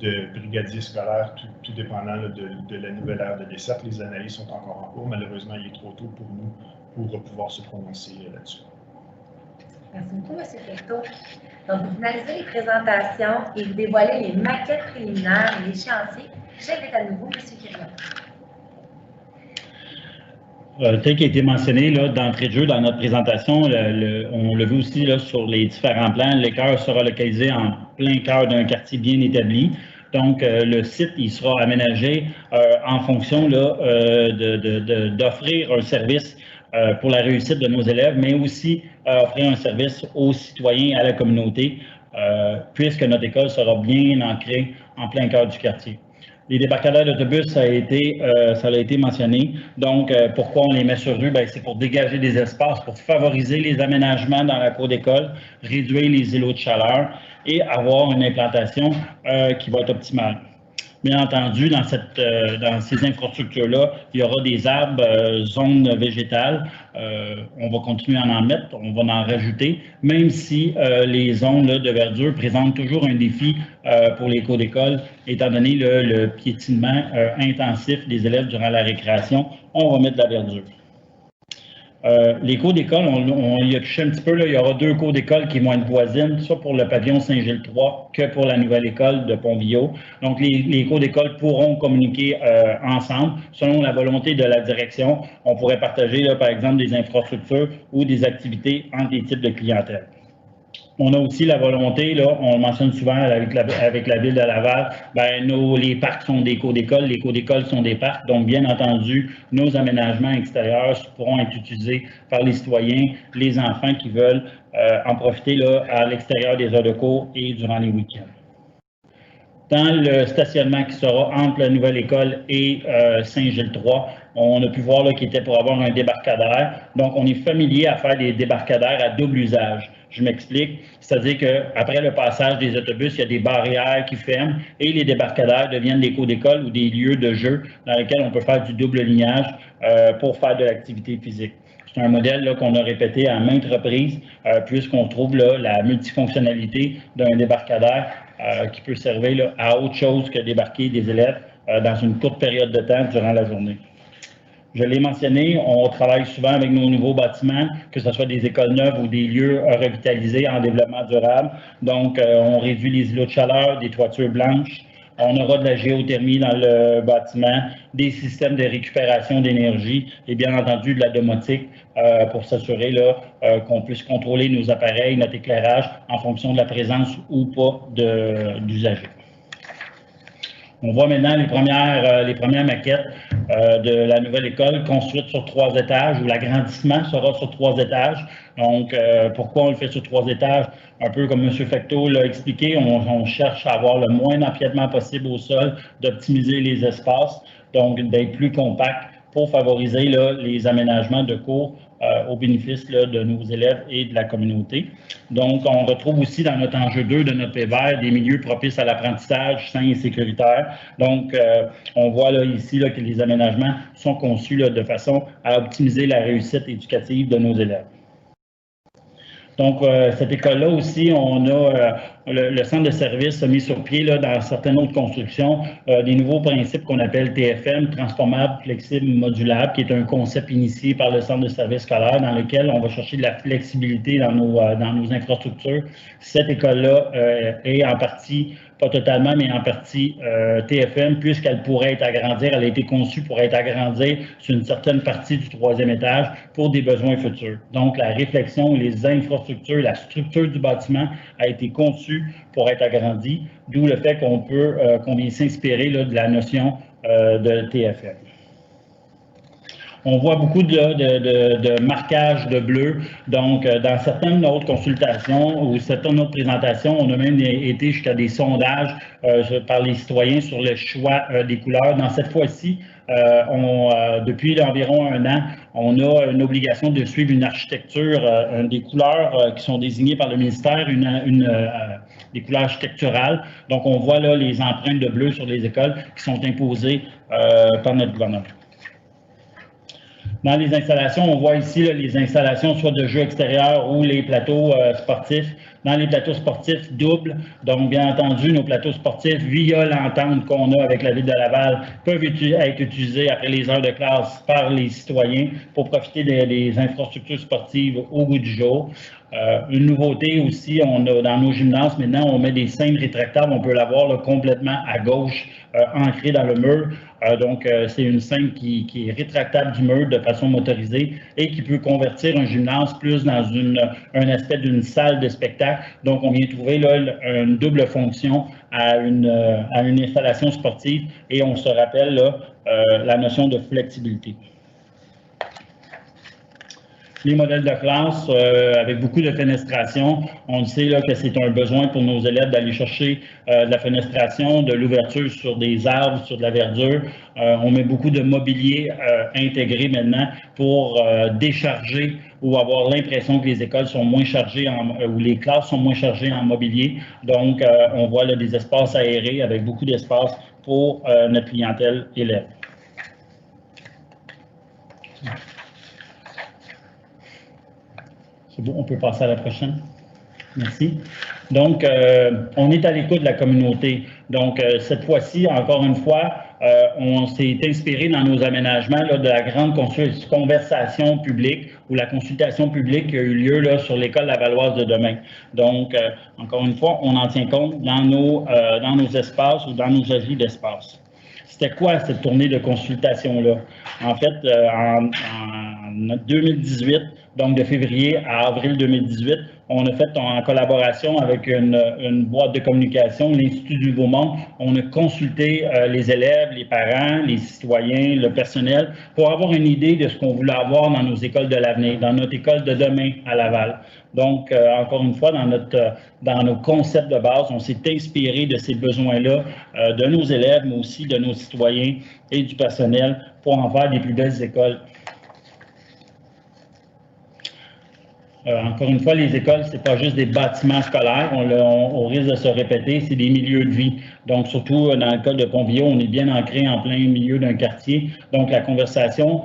de brigadiers scolaires, tout dépendant de la nouvelle aire de desserte. Les analyses sont encore en cours. Malheureusement, il est trop tôt pour nous pour pouvoir se prononcer là-dessus. Merci beaucoup, M. Fecteau. Donc, vous finalisez les présentations et vous dévoilez les maquettes préliminaires et les chantiers. J'invite à nouveau M. Quirion. Tel qui a été mentionné d'entrée de jeu dans notre présentation, on l'a vu aussi là, sur les différents plans, l'école sera localisé en plein cœur d'un quartier bien établi. Donc, le site il sera aménagé en fonction d'offrir un service pour la réussite de nos élèves, mais aussi offrir un service aux citoyens, à la communauté, puisque notre école sera bien ancrée en plein cœur du quartier. Les débarcadères d'autobus, ça a été mentionné. Donc, pourquoi on les met sur rue? C'est pour dégager des espaces, pour favoriser les aménagements dans la cour d'école, réduire les îlots de chaleur et avoir une implantation qui va être optimale. Bien entendu, dans ces infrastructures-là, il y aura des arbres, zones végétales. On va continuer à en mettre, on va en rajouter, même si les zones de verdure présentent toujours un défi pour les cours d'école, étant donné le piétinement intensif des élèves durant la récréation. On va mettre de la verdure. Les cours d'école, on y a touché un petit peu, là, il y aura 2 cours d'école qui vont être voisines, soit pour le pavillon Saint-Gilles-3 que pour la nouvelle école de Pont-Villot. Donc, les cours d'école pourront communiquer ensemble selon la volonté de la direction. On pourrait partager, là, par exemple, des infrastructures ou des activités entre les types de clientèle. On a aussi la volonté, là, on le mentionne souvent avec la Ville de Laval, les parcs sont des cours d'école, les cours d'école sont des parcs, donc bien entendu, nos aménagements extérieurs pourront être utilisés par les citoyens, les enfants qui veulent en profiter là, à l'extérieur des heures de cours et durant les week-ends. Dans le stationnement qui sera entre la nouvelle école et Saint-Gilles-3, on a pu voir qu'il était pour avoir un débarcadère. Donc, on est familier à faire des débarcadères à double usage. Je m'explique, c'est-à-dire qu'après le passage des autobus, il y a des barrières qui ferment et les débarcadères deviennent des cours d'école ou des lieux de jeu dans lesquels on peut faire du double lignage pour faire de l'activité physique. C'est un modèle qu'on a répété à maintes reprises, puisqu'on trouve là, la multifonctionnalité d'un débarcadère qui peut servir là, à autre chose que débarquer des élèves dans une courte période de temps durant la journée. Je l'ai mentionné, on travaille souvent avec nos nouveaux bâtiments, que ce soit des écoles neuves ou des lieux revitalisés en développement durable. Donc, on réduit les îlots de chaleur, des toitures blanches. On aura de la géothermie dans le bâtiment, des systèmes de récupération d'énergie et bien entendu de la domotique pour s'assurer qu'on puisse contrôler nos appareils, notre éclairage en fonction de la présence ou pas d'usagers. On voit maintenant les premières maquettes de la nouvelle école construite sur 3 étages, où l'agrandissement sera sur 3 étages. Donc, pourquoi on le fait sur 3 étages? Un peu comme M. Fecteau l'a expliqué, on cherche à avoir le moins d'empiètement possible au sol, d'optimiser les espaces, donc d'être plus compact pour favoriser les aménagements de cours au bénéfice de nos élèves et de la communauté. Donc, on retrouve aussi dans notre enjeu 2 de notre PVER des milieux propices à l'apprentissage sain et sécuritaire. Donc, on voit là, ici que les aménagements sont conçus de façon à optimiser la réussite éducative de nos élèves. Donc, cette école-là aussi, on a le centre de services a mis sur pied dans certaines autres constructions des nouveaux principes qu'on appelle TFM, transformable, flexible, modulable, qui est un concept initié par le centre de services scolaires dans lequel on va chercher de la flexibilité dans nos infrastructures. Cette école-là est en partie, pas totalement, mais en partie TFM, puisqu'elle pourrait être agrandie. Elle a été conçue pour être agrandie sur une certaine partie du 3e étage pour des besoins futurs. Donc, la réflexion, les infrastructures, la structure du bâtiment a été conçue pour être agrandie, d'où le fait qu'on vient s'inspirer de la notion de TFM. On voit beaucoup de marquage de bleu. Donc, dans certaines autres consultations ou certaines autres présentations, on a même été jusqu'à des sondages par les citoyens sur le choix des couleurs. Dans cette fois-ci, depuis environ 1 an, on a une obligation de suivre une architecture, des couleurs qui sont désignées par le ministère, des couleurs architecturales. Donc, on voit là les empreintes de bleu sur les écoles qui sont imposées par notre gouvernement. Dans les installations, on voit ici les installations soit de jeux extérieurs ou les plateaux sportifs. Dans les plateaux sportifs doubles, donc bien entendu, nos plateaux sportifs, via l'entente qu'on a avec la Ville de Laval, peuvent être utilisés après les heures de classe par les citoyens pour profiter des infrastructures sportives au goût du jour. Une nouveauté aussi, dans nos gymnases, maintenant, on met des scènes rétractables. On peut l'avoir complètement à gauche, ancrée dans le mur. Donc, c'est une scène qui est rétractable du mur de façon motorisée et qui peut convertir un gymnase plus dans un aspect d'une salle de spectacle. Donc, on vient trouver là une double fonction à une installation sportive et on se rappelle là, la notion de flexibilité. Les modèles de classe avec beaucoup de fenestration. On sait là, que c'est un besoin pour nos élèves d'aller chercher de la fenestration, de l'ouverture sur des arbres, sur de la verdure. On met beaucoup de mobilier intégré maintenant pour décharger ou avoir l'impression que les écoles sont moins chargées ou les classes sont moins chargées en mobilier. Donc, on voit là, des espaces aérés avec beaucoup d'espace pour notre clientèle élève. C'est bon, on peut passer à la prochaine. Merci. Donc, on est à l'écoute de la communauté. Donc, cette fois-ci, encore une fois, on s'est inspiré dans nos aménagements là, de la grande conversation publique ou la consultation publique qui a eu lieu là, sur l'école lavalloise de demain. Donc, encore une fois, on en tient compte dans nos espaces ou dans nos avis d'espace. C'était quoi cette tournée de consultation-là? En fait, en 2018, Donc, de février à avril 2018, on a fait en collaboration avec une boîte de communication, l'Institut du Nouveau Monde, on a consulté les élèves, les parents, les citoyens, le personnel, pour avoir une idée de ce qu'on voulait avoir dans nos écoles de l'avenir, dans notre école de demain à Laval. Donc, encore une fois, dans nos concepts de base, on s'est inspiré de ces besoins-là, de nos élèves, mais aussi de nos citoyens et du personnel pour en faire des plus belles écoles. Encore une fois, les écoles, ce n'est pas juste des bâtiments scolaires, on risque de se répéter, c'est des milieux de vie. Donc, surtout dans le cas de Pont-Villaud, on est bien ancré en plein milieu d'un quartier. Donc, la conversation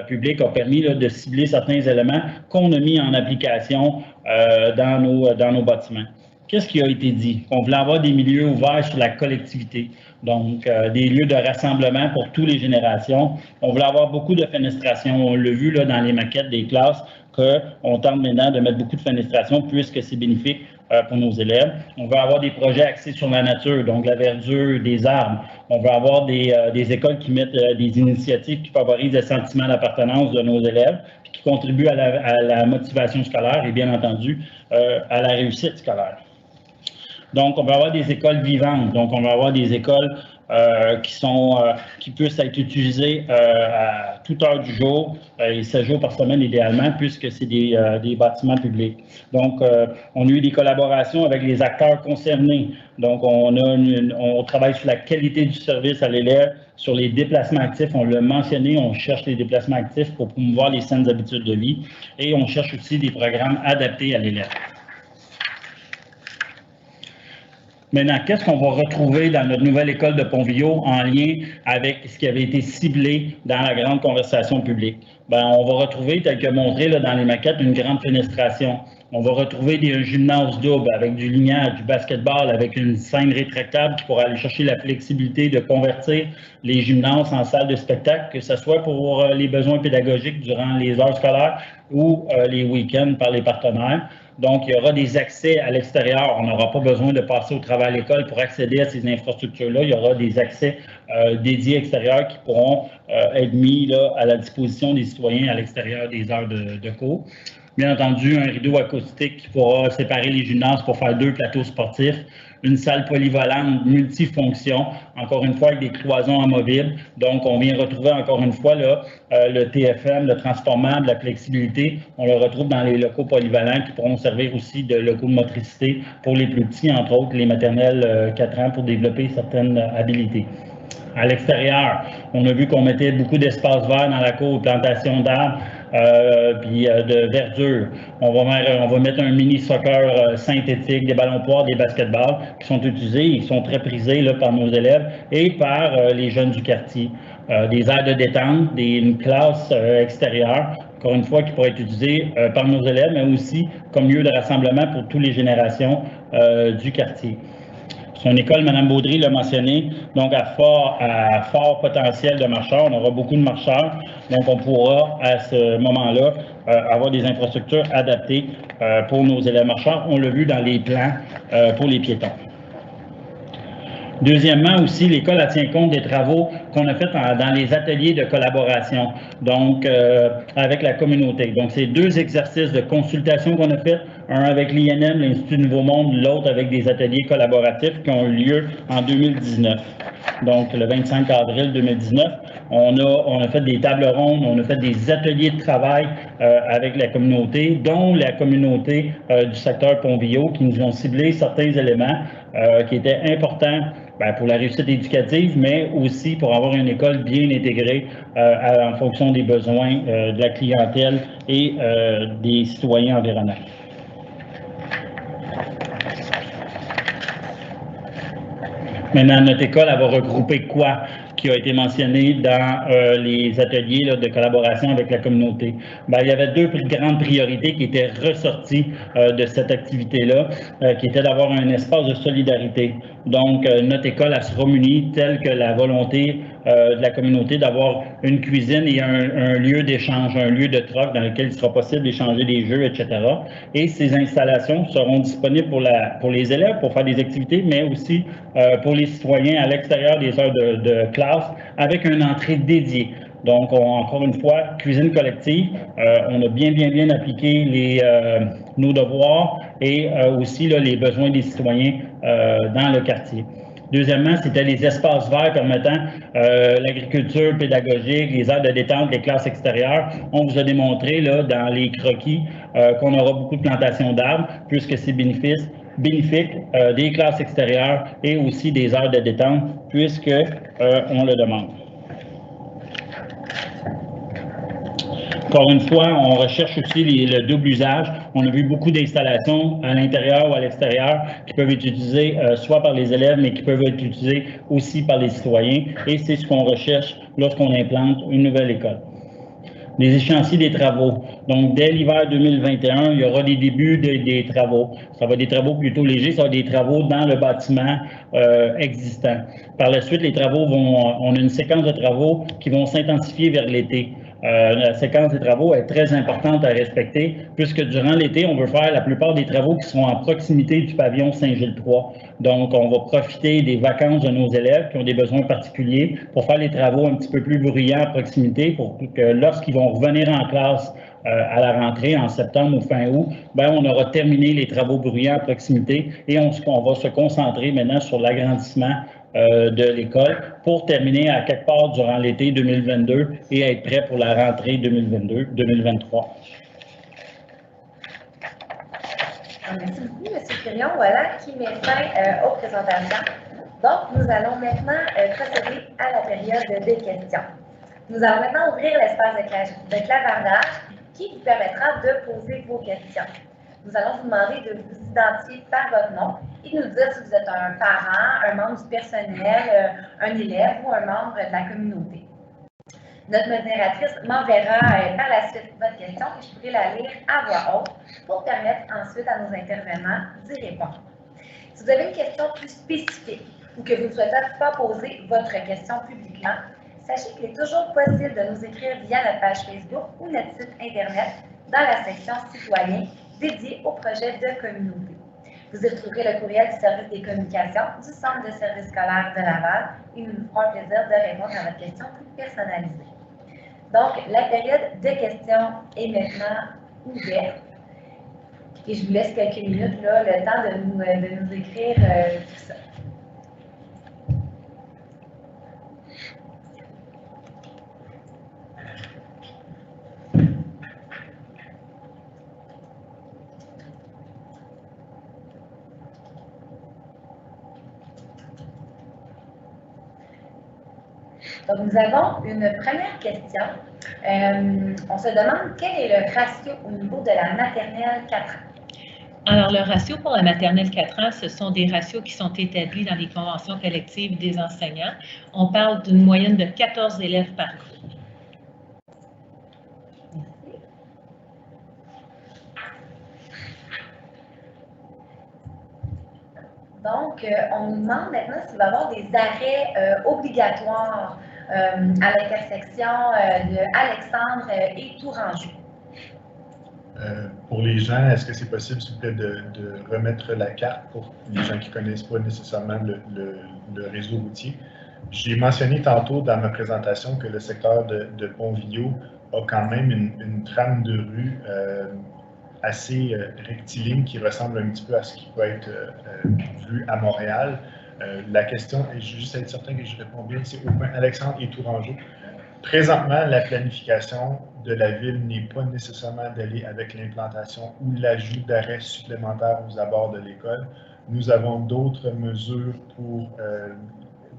publique a permis là, de cibler certains éléments qu'on a mis en application dans nos bâtiments. Qu'est-ce qui a été dit? On voulait avoir des milieux ouverts sur la collectivité, donc des lieux de rassemblement pour toutes les générations. On voulait avoir beaucoup de fenestration. On l'a vu là, dans les maquettes des classes, qu'on tente maintenant de mettre beaucoup de fenestration puisque c'est bénéfique pour nos élèves. On veut avoir des projets axés sur la nature, donc la verdure, des arbres. On veut avoir des écoles qui mettent des initiatives qui favorisent le sentiment d'appartenance de nos élèves, puis qui contribuent à la motivation scolaire et bien entendu à la réussite scolaire. Donc, on va avoir des écoles vivantes. Donc, on va avoir des écoles qui puissent être utilisées à toute heure du jour et 7 jours par semaine idéalement, puisque c'est des bâtiments publics. Donc, on a eu des collaborations avec les acteurs concernés. Donc, on travaille sur la qualité du service à l'élève, sur les déplacements actifs. On l'a mentionné, on cherche les déplacements actifs pour promouvoir les saines habitudes de vie et on cherche aussi des programmes adaptés à l'élève. Maintenant, qu'est-ce qu'on va retrouver dans notre nouvelle école de Pont-Villaud en lien avec ce qui avait été ciblé dans la grande conversation publique? Bien, on va retrouver, tel que montré là, dans les maquettes, une grande fenestration. On va retrouver un gymnase double avec du lignage, du basketball, avec une scène rétractable qui pourra aller chercher la flexibilité de convertir les gymnases en salles de spectacle, que ce soit pour les besoins pédagogiques durant les heures scolaires ou les week-ends par les partenaires. Donc, il y aura des accès à l'extérieur. On n'aura pas besoin de passer au travail à l'école pour accéder à ces infrastructures-là. Il y aura des accès dédiés extérieurs qui pourront être mis là, à la disposition des citoyens à l'extérieur des heures de cours. Bien entendu, un rideau acoustique qui pourra séparer les gymnases pour faire 2 plateaux sportifs, une salle polyvalente multifonction, encore une fois avec des cloisons amovibles. Donc, on vient retrouver encore une fois là, le TFM, le transformable, la flexibilité. On le retrouve dans les locaux polyvalents qui pourront servir aussi de locaux de motricité pour les plus petits, entre autres les maternelles 4 ans pour développer certaines habilités. À l'extérieur, on a vu qu'on mettait beaucoup d'espace vert dans la cour, plantation d'arbres, puis de verdure. On va mettre un mini soccer synthétique, des ballons poires, des basketballs qui sont utilisés, ils sont très prisés là, par nos élèves et par les jeunes du quartier. Des aires de détente, une classe extérieure, encore une fois, qui pourrait être utilisée par nos élèves, mais aussi comme lieu de rassemblement pour toutes les générations du quartier. C'est une école, Mme Baudry l'a mentionné, donc à fort potentiel de marcheurs. On aura beaucoup de marcheurs, donc on pourra à ce moment-là avoir des infrastructures adaptées pour nos élèves marcheurs. On l'a vu dans les plans pour les piétons. Deuxièmement aussi, l'école tient compte des travaux qu'on a fait dans les ateliers de collaboration, donc avec la communauté. Donc, c'est 2 exercices de consultation qu'on a fait, un avec l'INM, l'Institut Nouveau Monde, l'autre avec des ateliers collaboratifs qui ont eu lieu en 2019. Donc, le 25 avril 2019, on a fait des tables rondes, on a fait des ateliers de travail avec la communauté, dont la communauté du secteur Pont-Villaud, qui nous ont ciblé certains éléments qui étaient importants pour la réussite éducative, mais aussi pour avoir une école bien intégrée en fonction des besoins de la clientèle et des citoyens environnants. Maintenant, notre école, elle va regrouper quoi qui a été mentionné dans les ateliers là, de collaboration avec la communauté? Bien, il y avait 2 grandes priorités qui étaient ressorties de cette activité-là, qui était d'avoir un espace de solidarité. Donc, notre école, elle sera munie telle que la volonté de la communauté d'avoir une cuisine et un lieu d'échange, un lieu de troc dans lequel il sera possible d'échanger des jeux, etc. Et ces installations seront disponibles pour les élèves pour faire des activités, mais aussi pour les citoyens à l'extérieur des heures de classe avec une entrée dédiée. Donc, encore une fois, cuisine collective, on a bien appliqué nos devoirs et aussi là, les besoins des citoyens dans le quartier. Deuxièmement, c'était les espaces verts permettant l'agriculture pédagogique, les aires de détente, les classes extérieures. On vous a démontré là, dans les croquis qu'on aura beaucoup de plantations d'arbres puisque c'est bénéfique des classes extérieures et aussi des aires de détente puisque on le demande. Encore une fois, on recherche aussi le double usage. On a vu beaucoup d'installations à l'intérieur ou à l'extérieur qui peuvent être utilisées soit par les élèves, mais qui peuvent être utilisées aussi par les citoyens. Et c'est ce qu'on recherche lorsqu'on implante une nouvelle école. Les échéanciers des travaux. Donc, dès l'hiver 2021, il y aura des débuts des travaux. Ça va être des travaux plutôt légers, ça va être des travaux dans le bâtiment existant. Par la suite, les travaux on a une séquence de travaux qui vont s'intensifier vers l'été. La séquence des travaux est très importante à respecter puisque durant l'été, on veut faire la plupart des travaux qui seront en proximité du pavillon Saint-Gilles-III. Donc, on va profiter des vacances de nos élèves qui ont des besoins particuliers pour faire les travaux un petit peu plus bruyants à proximité pour que lorsqu'ils vont revenir en classe à la rentrée en septembre ou fin août, ben, on aura terminé les travaux bruyants à proximité et on va se concentrer maintenant sur l'agrandissement de l'école pour terminer à quelque part durant l'été 2022 et être prêt pour la rentrée 2023. Merci beaucoup, M. Quirion. Voilà qui met fin aux présentations. Donc, nous allons maintenant procéder à la période des questions. Nous allons maintenant ouvrir l'espace de clavardage qui vous permettra de poser vos questions. Nous allons vous demander de vous identifier par votre nom et de nous dire si vous êtes un parent, un membre du personnel, un élève ou un membre de la communauté. Notre modératrice m'enverra par la suite votre question et je pourrai la lire à voix haute pour permettre ensuite à nos intervenants d'y répondre. Si vous avez une question plus spécifique ou que vous ne souhaitez pas poser votre question publiquement, sachez qu'il est toujours possible de nous écrire via notre page Facebook ou notre site Internet dans la section Citoyens dédiée au projet de communauté. Vous y retrouverez le courriel du service des communications du Centre de services scolaires de Laval et nous nous ferons un plaisir de répondre à votre question plus personnalisée. Donc, la période de questions est maintenant ouverte. Et je vous laisse quelques minutes, là, le temps de nous écrire tout ça. Donc, nous avons une première question. On se demande quel est le ratio au niveau de la maternelle 4 ans? Alors, le ratio pour la maternelle 4 ans, ce sont des ratios qui sont établis dans les conventions collectives des enseignants. On parle d'une moyenne de 14 élèves par groupe. Merci. Donc, on nous demande maintenant s'il va y avoir des arrêts obligatoires à l'intersection de Alexandre et Tourangeau. Pour les gens, est-ce que c'est possible, s'il vous plaît, de remettre la carte pour les gens qui ne connaissent pas nécessairement le réseau routier? J'ai mentionné tantôt dans ma présentation que le secteur de Pont-Villaud a quand même une trame de rue assez rectiligne qui ressemble un petit peu à ce qui peut être vu à Montréal. La question, et je veux juste être certain que je réponds bien, c'est au point Alexandre et Tourangeau. Présentement, la planification de la ville n'est pas nécessairement d'aller avec l'implantation ou l'ajout d'arrêts supplémentaires aux abords de l'école. Nous avons d'autres mesures pour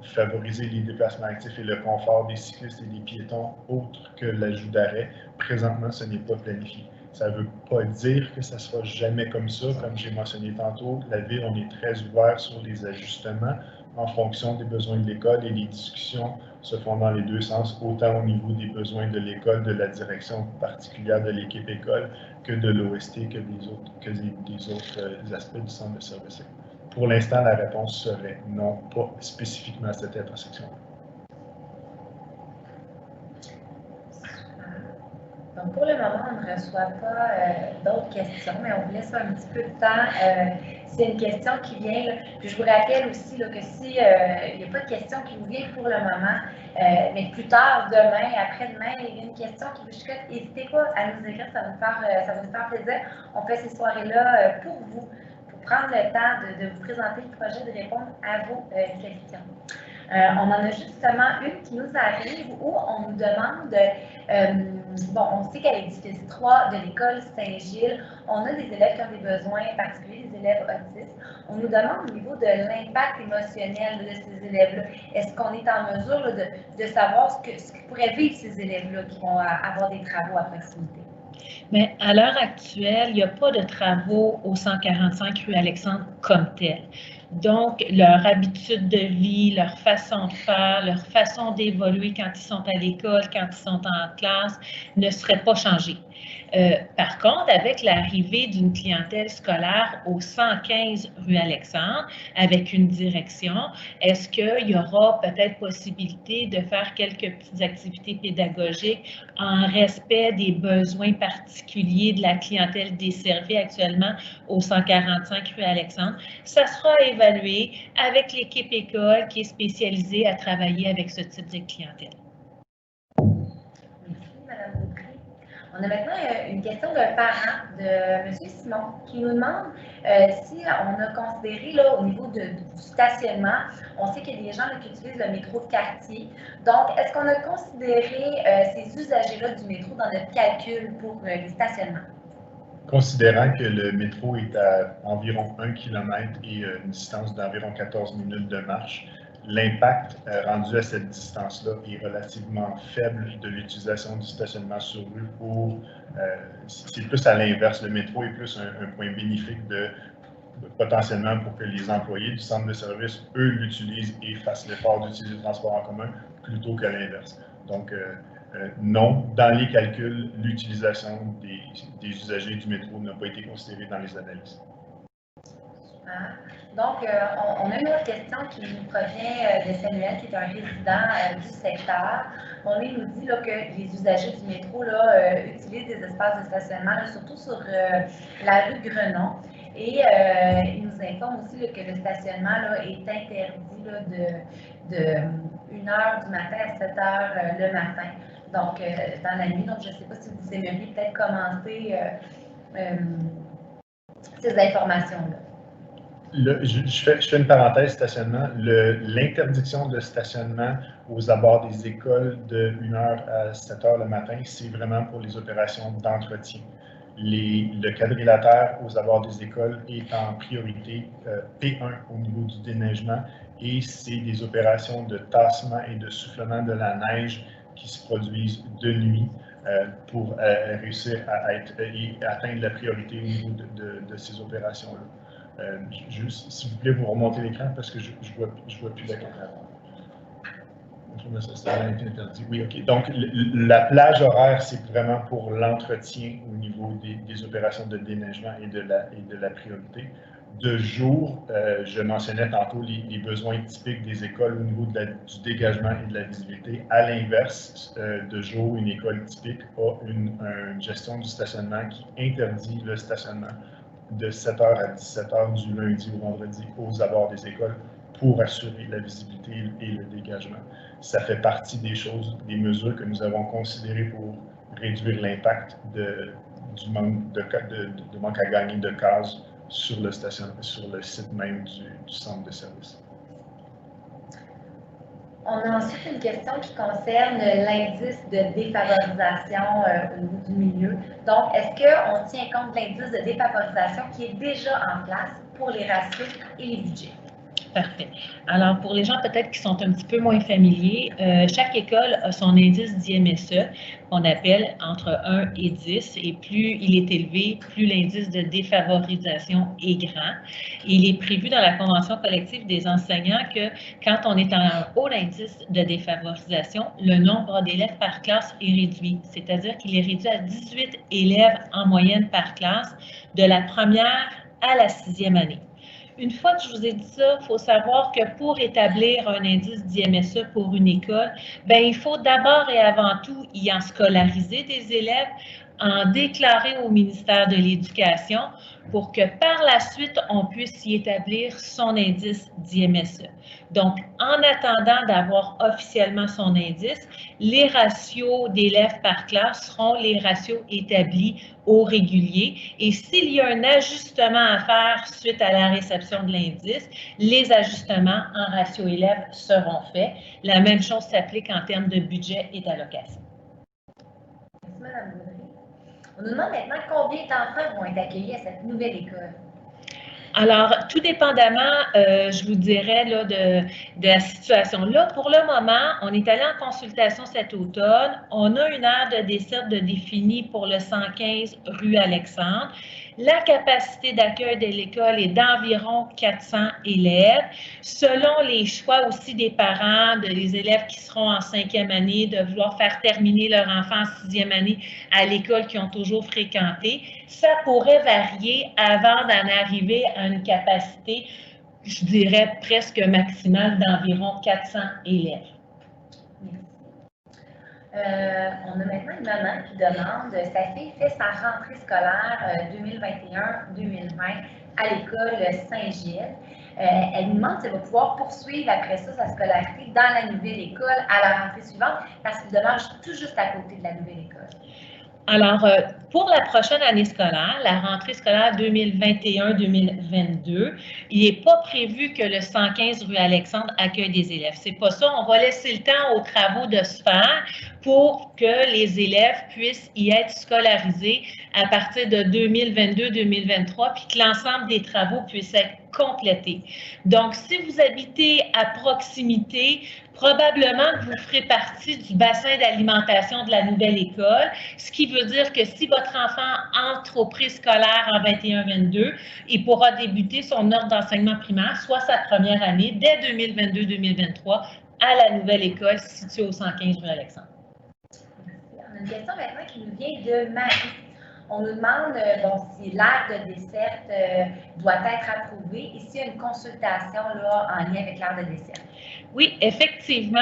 favoriser les déplacements actifs et le confort des cyclistes et des piétons autres que l'ajout d'arrêts. Présentement, ce n'est pas planifié. Ça ne veut pas dire que ça ne sera jamais comme ça. Comme j'ai mentionné tantôt, la ville, on est très ouvert sur les ajustements en fonction des besoins de l'école et les discussions se font dans les deux sens, autant au niveau des besoins de l'école, de la direction particulière de l'équipe école, que de l'OST, que des autres aspects du centre de service. Pour l'instant, la réponse serait non, pas spécifiquement à cette intersection-là. Donc, pour le moment, on ne reçoit pas d'autres questions, mais on vous laisse un petit peu de temps. C'est une question qui vient, là. Puis je vous rappelle aussi là, que si il n'y a pas de question qui vous vient pour le moment, mais plus tard, demain, après-demain, il y a une question qui vous chicote, n'hésitez pas à nous écrire, ça va nous faire plaisir. On fait ces soirées-là pour vous, pour prendre le temps de vous présenter le projet, de répondre à vos questions. On en a justement une qui nous arrive où on nous demande, on sait qu'à l'édifice 3 de l'école Saint-Gilles, on a des élèves qui ont des besoins particuliers, des élèves autistes. On nous demande au niveau de l'impact émotionnel de ces élèves-là. Est-ce qu'on est en mesure là, de savoir ce que pourraient vivre ces élèves-là qui vont avoir des travaux à proximité? Mais à l'heure actuelle, il n'y a pas de travaux au 145 rue Alexandre comme tel. Donc, leur habitude de vie, leur façon de faire, leur façon d'évoluer quand ils sont à l'école, quand ils sont en classe, ne serait pas changée. Par contre, avec l'arrivée d'une clientèle scolaire au 115 rue Alexandre, avec une direction, est-ce qu'il y aura peut-être possibilité de faire quelques petites activités pédagogiques en respect des besoins particuliers de la clientèle desservie actuellement au 145 rue Alexandre? Ça sera évalué avec l'équipe école qui est spécialisée à travailler avec ce type de clientèle. Merci, Mme Beaupré. On a maintenant une question d'un parent, de M. Simon, qui nous demande si on a considéré là, au niveau du stationnement, on sait qu'il y a des gens là, qui utilisent le métro de quartier. Donc, est-ce qu'on a considéré ces usagers-là du métro dans notre calcul pour les stationnements? Considérant que le métro est à environ 1 km et une distance d'environ 14 minutes de marche, l'impact rendu à cette distance-là est relativement faible de l'utilisation du stationnement sur rue pour, c'est plus à l'inverse, le métro est plus un point bénéfique potentiellement pour que les employés du centre de service, eux, l'utilisent et fassent l'effort d'utiliser le transport en commun plutôt qu'à l'inverse. Donc, non, dans les calculs, l'utilisation des usagers du métro n'a pas été considérée dans les analyses. Donc, on a une autre question qui nous provient de Samuel, qui est un résident du secteur. On nous dit là, que les usagers du métro là, utilisent des espaces de stationnement, là, surtout sur la rue Grenon. Et il nous informe aussi là, que le stationnement là, est interdit là, de 1h du matin à 7h le matin. Donc, dans la nuit. Donc, je ne sais pas si vous aimeriez peut-être commenter ces informations-là. Je fais une parenthèse stationnement. L'interdiction de stationnement aux abords des écoles de 1h à 7h le matin, c'est vraiment pour les opérations d'entretien. Le quadrilatère aux abords des écoles est en priorité P1 au niveau du déneigement et c'est des opérations de tassement et de soufflement de la neige qui se produisent de nuit pour réussir à atteindre la priorité au niveau de ces opérations-là. Juste, s'il vous plaît, vous remontez l'écran parce que je vois plus l'écran. Oui, OK. Donc, la plage horaire, c'est vraiment pour l'entretien au niveau des opérations de déneigement et de la priorité. De jour, je mentionnais tantôt les besoins typiques des écoles au niveau du dégagement et de la visibilité. À l'inverse, de jour, une école typique a une gestion du stationnement qui interdit le stationnement de 7h à 17h du lundi au vendredi aux abords des écoles pour assurer la visibilité et le dégagement. Ça fait partie des mesures que nous avons considérées pour réduire l'impact du manque à gagner de cases sur le site même du centre de service. On a ensuite une question qui concerne l'indice de défavorisation au niveau du milieu. Donc, est-ce qu'on tient compte de l'indice de défavorisation qui est déjà en place pour les ratios et les budgets? Parfait. Alors, pour les gens peut-être qui sont un petit peu moins familiers, chaque école a son indice d'IMSE qu'on appelle entre 1 et 10 et plus il est élevé, plus l'indice de défavorisation est grand. Et il est prévu dans la convention collective des enseignants que quand on est en un haut indice de défavorisation, le nombre d'élèves par classe est réduit, c'est-à-dire qu'il est réduit à 18 élèves en moyenne par classe de la première à la 6e année. Une fois que je vous ai dit ça, il faut savoir que pour établir un indice d'IMSE pour une école, il faut d'abord et avant tout y en scolariser des élèves en déclarer au ministère de l'Éducation pour que par la suite, on puisse y établir son indice d'IMSE. Donc, en attendant d'avoir officiellement son indice, les ratios d'élèves par classe seront les ratios établis au régulier. Et s'il y a un ajustement à faire suite à la réception de l'indice, les ajustements en ratio élèves seront faits. La même chose s'applique en termes de budget et d'allocation. Merci, Mme Baudry. On nous demande maintenant combien d'enfants vont être accueillis à cette nouvelle école. Alors, tout dépendamment, je vous dirais, là, de la situation. Là, pour le moment, on est allé en consultation cet automne. On a une aire de desserte de définie pour le 115 rue Alexandre. La capacité d'accueil de l'école est d'environ 400 élèves. Selon les choix aussi des parents, des élèves qui seront en 5e année, de vouloir faire terminer leur enfant en 6e année à l'école qu'ils ont toujours fréquenté, ça pourrait varier avant d'en arriver à une capacité, je dirais, presque maximale d'environ 400 élèves. Merci. On a maintenant une maman qui demande, sa fille fait sa rentrée scolaire 2021-2020 à l'école Saint-Gilles. Elle nous demande si elle va pouvoir poursuivre après ça sa scolarité dans la nouvelle école à la rentrée suivante parce qu'il demeure tout juste à côté de la nouvelle école. Alors, pour la prochaine année scolaire, la rentrée scolaire 2021-2022, il n'est pas prévu que le 115 rue Alexandre accueille des élèves. C'est pas ça. On va laisser le temps aux travaux de se faire pour que les élèves puissent y être scolarisés à partir de 2022-2023, puis que l'ensemble des travaux puissent être complétés. Donc, si vous habitez à proximité, probablement que vous ferez partie du bassin d'alimentation de la nouvelle école, ce qui veut dire que si votre enfant entre au préscolaire en 21-22, il pourra débuter son ordre d'enseignement primaire, soit sa première année, dès 2022-2023, à la nouvelle école située au 115 rue Alexandre. On a une question maintenant qui nous vient de Marie. On nous demande si l'aire de desserte doit être approuvée et s'il y a une consultation là, en lien avec l'aire de desserte. Oui, effectivement,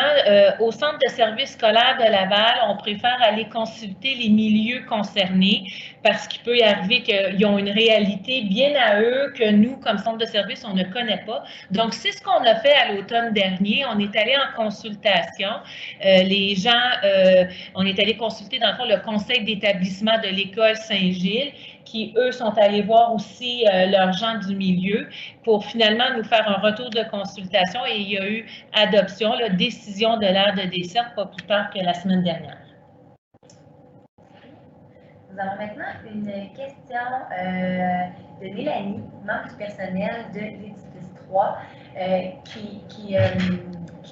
au Centre de services scolaires de Laval, on préfère aller consulter les milieux concernés parce qu'il peut y arriver qu'ils ont une réalité bien à eux que nous, comme centre de services, on ne connaît pas. Donc, c'est ce qu'on a fait à l'automne dernier. On est allé en consultation. Les gens, on est allé consulter, dans le fond, le conseil d'établissement de l'école Saint-Gilles, qui, eux, sont allés voir aussi leurs gens du milieu pour finalement nous faire un retour de consultation et il y a eu adoption, la décision de l'aire de desserte pas plus tard que la semaine dernière. Nous avons maintenant une question de Mélanie, membre du personnel de l'édifice 3, qui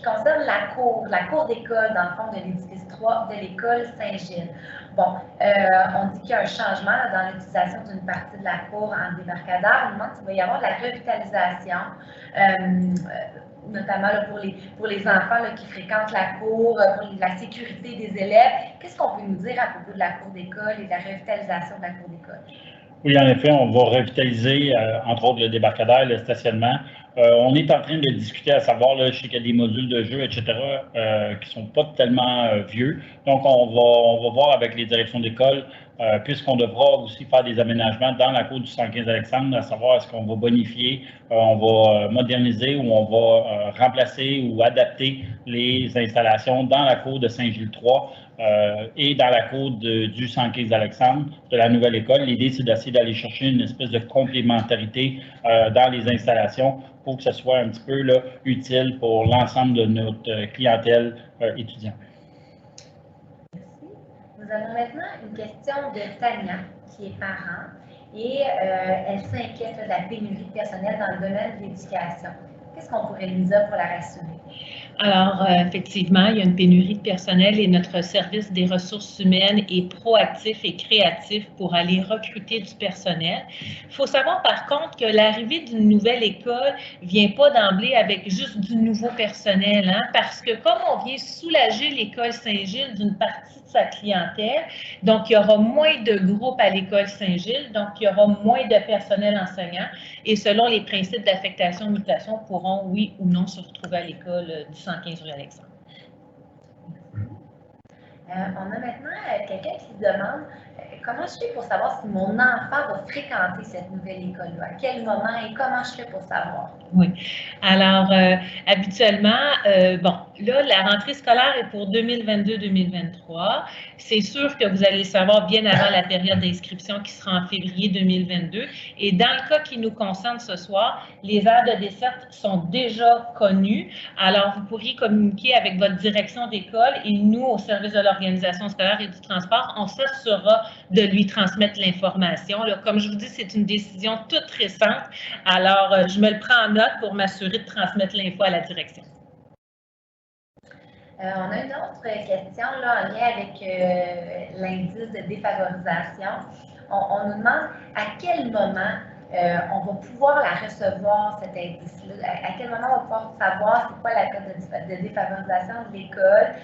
concerne la cour d'école, dans le fond, de l'édifice 3 de l'école Saint-Gilles. Bon, on dit qu'il y a un changement dans l'utilisation d'une partie de la cour en débarcadère. On demande s'il va y avoir de la revitalisation, notamment là, pour les enfants là, qui fréquentent la cour, pour la sécurité des élèves. Qu'est-ce qu'on peut nous dire à propos de la cour d'école et de la revitalisation de la cour d'école? Oui, en effet, on va revitaliser, entre autres, le débarcadère, le stationnement. On est en train de discuter à savoir, là, je sais qu'il y a des modules de jeu, etc., qui ne sont pas tellement vieux. Donc, on va voir avec les directions d'école, puisqu'on devra aussi faire des aménagements dans la cour du 115 Alexandre, à savoir est-ce qu'on va bonifier, on va moderniser ou on va remplacer ou adapter les installations dans la cour de Saint-Gilles 3 et dans la cour du 115 Alexandre, de la nouvelle école. L'idée, c'est d'essayer d'aller chercher une espèce de complémentarité dans les installations pour que ce soit un petit peu là, utile pour l'ensemble de notre clientèle étudiante. Merci. Nous avons maintenant une question de Tania, qui est parent, et elle s'inquiète de la pénurie de personnel dans le domaine de l'éducation. Qu'est-ce qu'on pourrait nous dire pour la rassurer? Alors, effectivement, il y a une pénurie de personnel et notre service des ressources humaines est proactif et créatif pour aller recruter du personnel. Il faut savoir par contre que l'arrivée d'une nouvelle école ne vient pas d'emblée avec juste du nouveau personnel, hein, parce que comme on vient soulager l'école Saint-Gilles d'une partie de sa clientèle, donc il y aura moins de groupes à l'école Saint-Gilles, donc il y aura moins de personnel enseignant et selon les principes d'affectation-mutation pourront, oui ou non, se retrouver à l'école du 115 rue Alexandre. On a maintenant quelqu'un qui se demande comment je fais pour savoir si mon enfant va fréquenter cette nouvelle école-là? À quel moment et comment je fais pour savoir? Oui. Alors, habituellement, bon, là, la rentrée scolaire est pour 2022-2023. C'est sûr que vous allez le savoir bien avant la période d'inscription qui sera en février 2022. Et dans le cas qui nous concerne ce soir, les aires de desserte sont déjà connues. Alors, vous pourriez communiquer avec votre direction d'école et nous, au service de l'organisation scolaire et du transport, on s'assurera de lui transmettre l'information. Comme je vous dis, c'est une décision toute récente. Alors, je me le prends en note pour m'assurer de transmettre l'info à la direction. On a une autre question là, en lien avec l'indice de défavorisation. On nous demande à quel moment on va pouvoir la recevoir, cet indice-là. À quel moment on va pouvoir savoir c'est quoi la cote de défavorisation de l'école.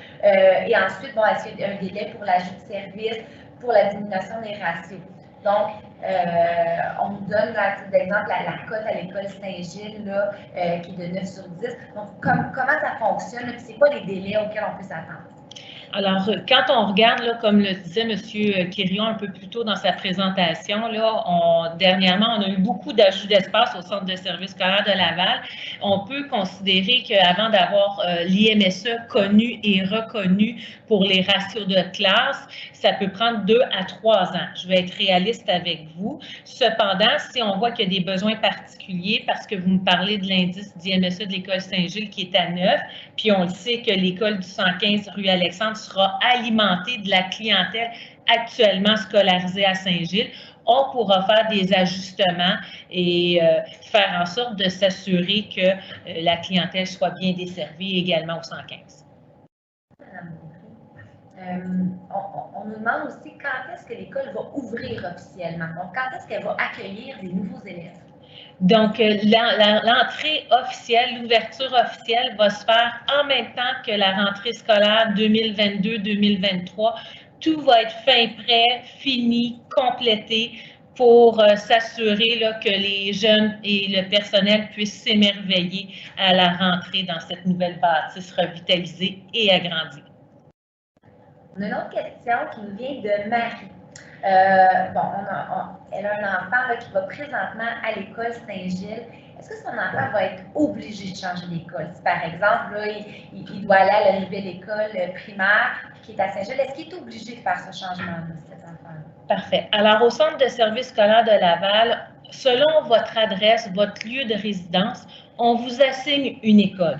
Et ensuite, bon, est-ce qu'il y a un délai pour l'ajout de service, pour la diminution des ratios. Donc, on nous donne, à titre d'exemple, la cote à l'école Saint-Gilles, qui est de 9 sur 10. Donc, comment ça fonctionne? C'est quoi les délais auxquels on peut s'attendre? Alors, quand on regarde, là, comme le disait M. Quirion un peu plus tôt dans sa présentation, là, dernièrement, on a eu beaucoup d'ajouts d'espace au centre de service scolaire de Laval. On peut considérer qu'avant d'avoir l'IMSE connu et reconnu pour les ratios de classe, ça peut prendre 2 à 3 ans. Je vais être réaliste avec vous. Cependant, si on voit qu'il y a des besoins particuliers, parce que vous me parlez de l'indice d'IMSE de l'école Saint-Gilles qui est à 9, puis on le sait que l'école du 115 rue Alexandre sera alimentée de la clientèle actuellement scolarisée à Saint-Gilles, on pourra faire des ajustements et faire en sorte de s'assurer que la clientèle soit bien desservie également au 115. On nous demande aussi quand est-ce que l'école va ouvrir officiellement. Donc, quand est-ce qu'elle va accueillir des nouveaux élèves? Donc, l'entrée officielle, l'ouverture officielle va se faire en même temps que la rentrée scolaire 2022-2023. Tout va être fin prêt, fini, complété pour s'assurer que les jeunes et le personnel puissent s'émerveiller à la rentrée dans cette nouvelle bâtisse revitalisée et agrandie. On a une autre question qui nous vient de Marie. Elle a un enfant qui va présentement à l'école Saint-Gilles. Est-ce que son enfant va être obligé de changer d'école? Si par exemple, là, il doit aller à la nouvelle école primaire qui est à Saint-Gilles, est-ce qu'il est obligé de faire ce changement-là, cet enfant-là? Parfait. Alors, au centre de service scolaire de Laval, selon votre adresse, votre lieu de résidence, on vous assigne une école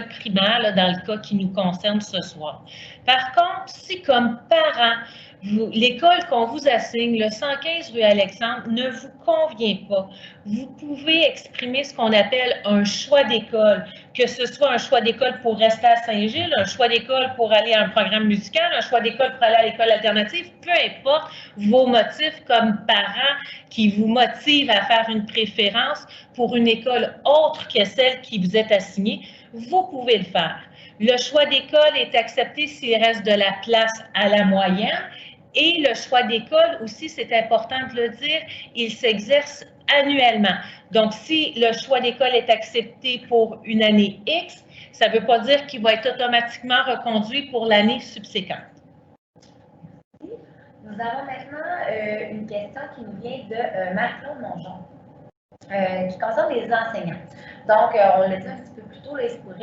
primaire, là, dans le cas qui nous concerne ce soir. Par contre, si comme parent, l'école qu'on vous assigne, le 115 rue Alexandre, ne vous convient pas, vous pouvez exprimer ce qu'on appelle un choix d'école, que ce soit un choix d'école pour rester à Saint-Gilles, un choix d'école pour aller à un programme musical, un choix d'école pour aller à l'école alternative, peu importe vos motifs comme parents qui vous motivent à faire une préférence pour une école autre que celle qui vous est assignée, vous pouvez le faire. Le choix d'école est accepté s'il reste de la place à la moyenne. Et le choix d'école aussi, c'est important de le dire, il s'exerce annuellement. Donc, si le choix d'école est accepté pour une année X, ça ne veut pas dire qu'il va être automatiquement reconduit pour l'année subséquente. Nous avons maintenant une question qui nous vient de Marc-Claude Mongeon, qui concerne les enseignants. Donc, on l'a dit un petit peu plus tôt, là, il se pourrait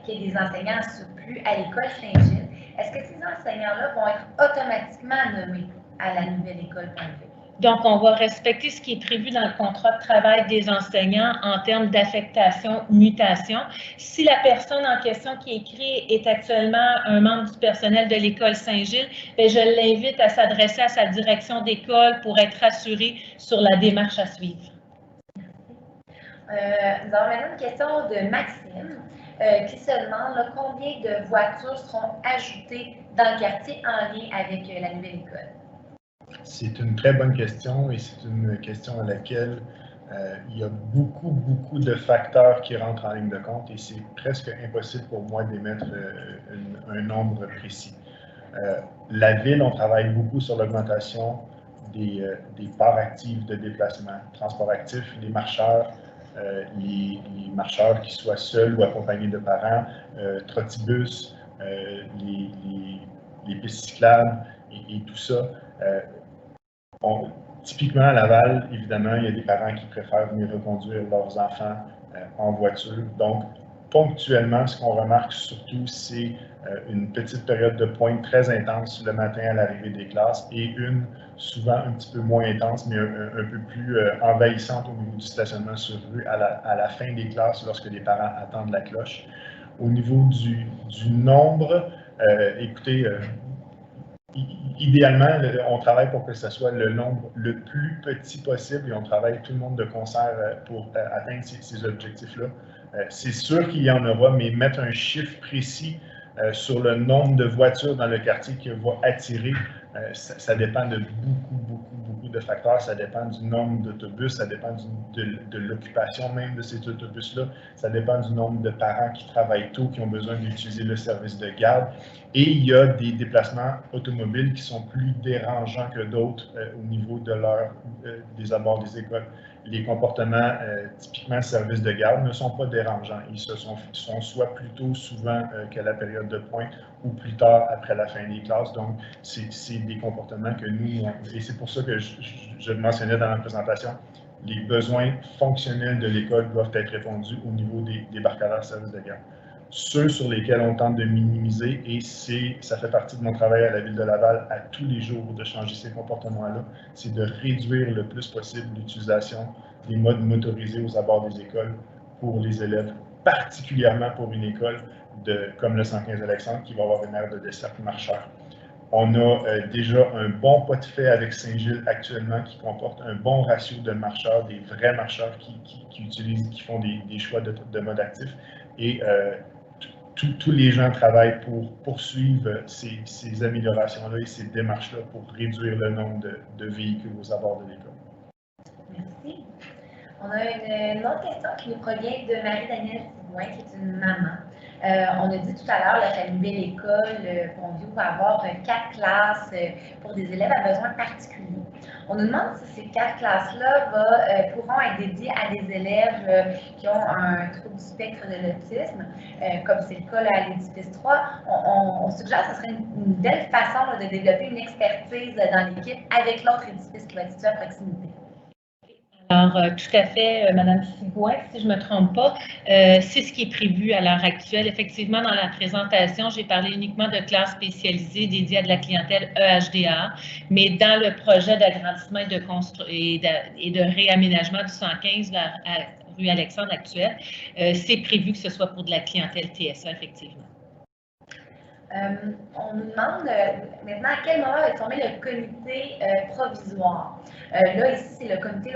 qu'il y ait des enseignants en surplus à l'école Saint-Gilles. Est-ce que ces enseignants-là vont être automatiquement nommés à la nouvelle école privée? Donc, on va respecter ce qui est prévu dans le contrat de travail des enseignants en termes d'affectation, mutation. Si la personne en question qui écrit est actuellement un membre du personnel de l'école Saint-Gilles, je l'invite à s'adresser à sa direction d'école pour être assuré sur la démarche à suivre. Nous avons maintenant une question de Maxime qui se demande combien de voitures seront ajoutées dans le quartier en lien avec la nouvelle école. C'est une très bonne question et c'est une question à laquelle il y a beaucoup de facteurs qui rentrent en ligne de compte et c'est presque impossible pour moi d'émettre un nombre précis. La Ville, on travaille beaucoup sur l'augmentation des parts actives de déplacement, transport actif, les marcheurs, les marcheurs qui soient seuls ou accompagnés de parents, trottibus, les pistes cyclables et tout ça. Typiquement, à Laval, évidemment, il y a des parents qui préfèrent venir reconduire leurs enfants en voiture. Donc, ponctuellement, ce qu'on remarque surtout, c'est une petite période de pointe très intense le matin à l'arrivée des classes et une souvent un petit peu moins intense, mais un peu plus envahissante au niveau du stationnement sur rue à la fin des classes lorsque les parents attendent la cloche. Au niveau du nombre, écoutez, idéalement, on travaille pour que ce soit le nombre le plus petit possible et on travaille tout le monde de concert pour atteindre ces objectifs-là. C'est sûr qu'il y en aura, mais mettre un chiffre précis sur le nombre de voitures dans le quartier qui va attirer, ça dépend de beaucoup de facteurs. Ça dépend du nombre d'autobus, ça dépend de l'occupation même de ces autobus-là, ça dépend du nombre de parents qui travaillent tôt, qui ont besoin d'utiliser le service de garde. Et il y a des déplacements automobiles qui sont plus dérangeants que d'autres au niveau de des abords des écoles. Les comportements typiquement service de garde ne sont pas dérangeants. Ils sont soit plus tôt souvent qu'à la période de pointe ou plus tard après la fin des classes. Donc, c'est des comportements que nous, et c'est pour ça que je mentionnais dans la présentation, les besoins fonctionnels de l'école doivent être répondus au niveau des débarcadères service de garde. Ceux sur lesquels on tente de minimiser, et ça fait partie de mon travail à la Ville de Laval à tous les jours de changer ces comportements-là, c'est de réduire le plus possible l'utilisation des modes motorisés aux abords des écoles pour les élèves, particulièrement pour une école comme le 115 Alexandre qui va avoir une aire de desserte marcheur. On a déjà un bon pas de fait avec Saint-Gilles actuellement qui comporte un bon ratio de marcheurs, des vrais marcheurs qui font des choix de mode actif. Et tous les gens travaillent pour poursuivre ces améliorations-là et ces démarches-là pour réduire le nombre de véhicules aux abords de l'école. Merci. On a une autre question qui nous provient de Marie-Danielle Sigouin, qui est une maman. On a dit tout à l'heure que la nouvelle école Pont-Vieux va avoir 4 classes pour des élèves à besoins particuliers. On nous demande si ces 4 classes-là pourront être dédiées à des élèves qui ont un trouble du spectre de l'autisme, comme c'est le cas là, à l'édifice 3. On suggère que ce serait une belle façon là, de développer une expertise dans l'équipe avec l'autre édifice qui va être situé à proximité. Alors, tout à fait, Mme Sigouin, si je ne me trompe pas, c'est ce qui est prévu à l'heure actuelle. Effectivement, dans la présentation, j'ai parlé uniquement de classes spécialisées dédiées à de la clientèle EHDA, mais dans le projet d'agrandissement et de réaménagement du 115 à rue Alexandre actuelle, c'est prévu que ce soit pour de la clientèle TSA, effectivement. On nous demande maintenant à quel moment va être formé le comité provisoire. Là, ici, c'est le comité,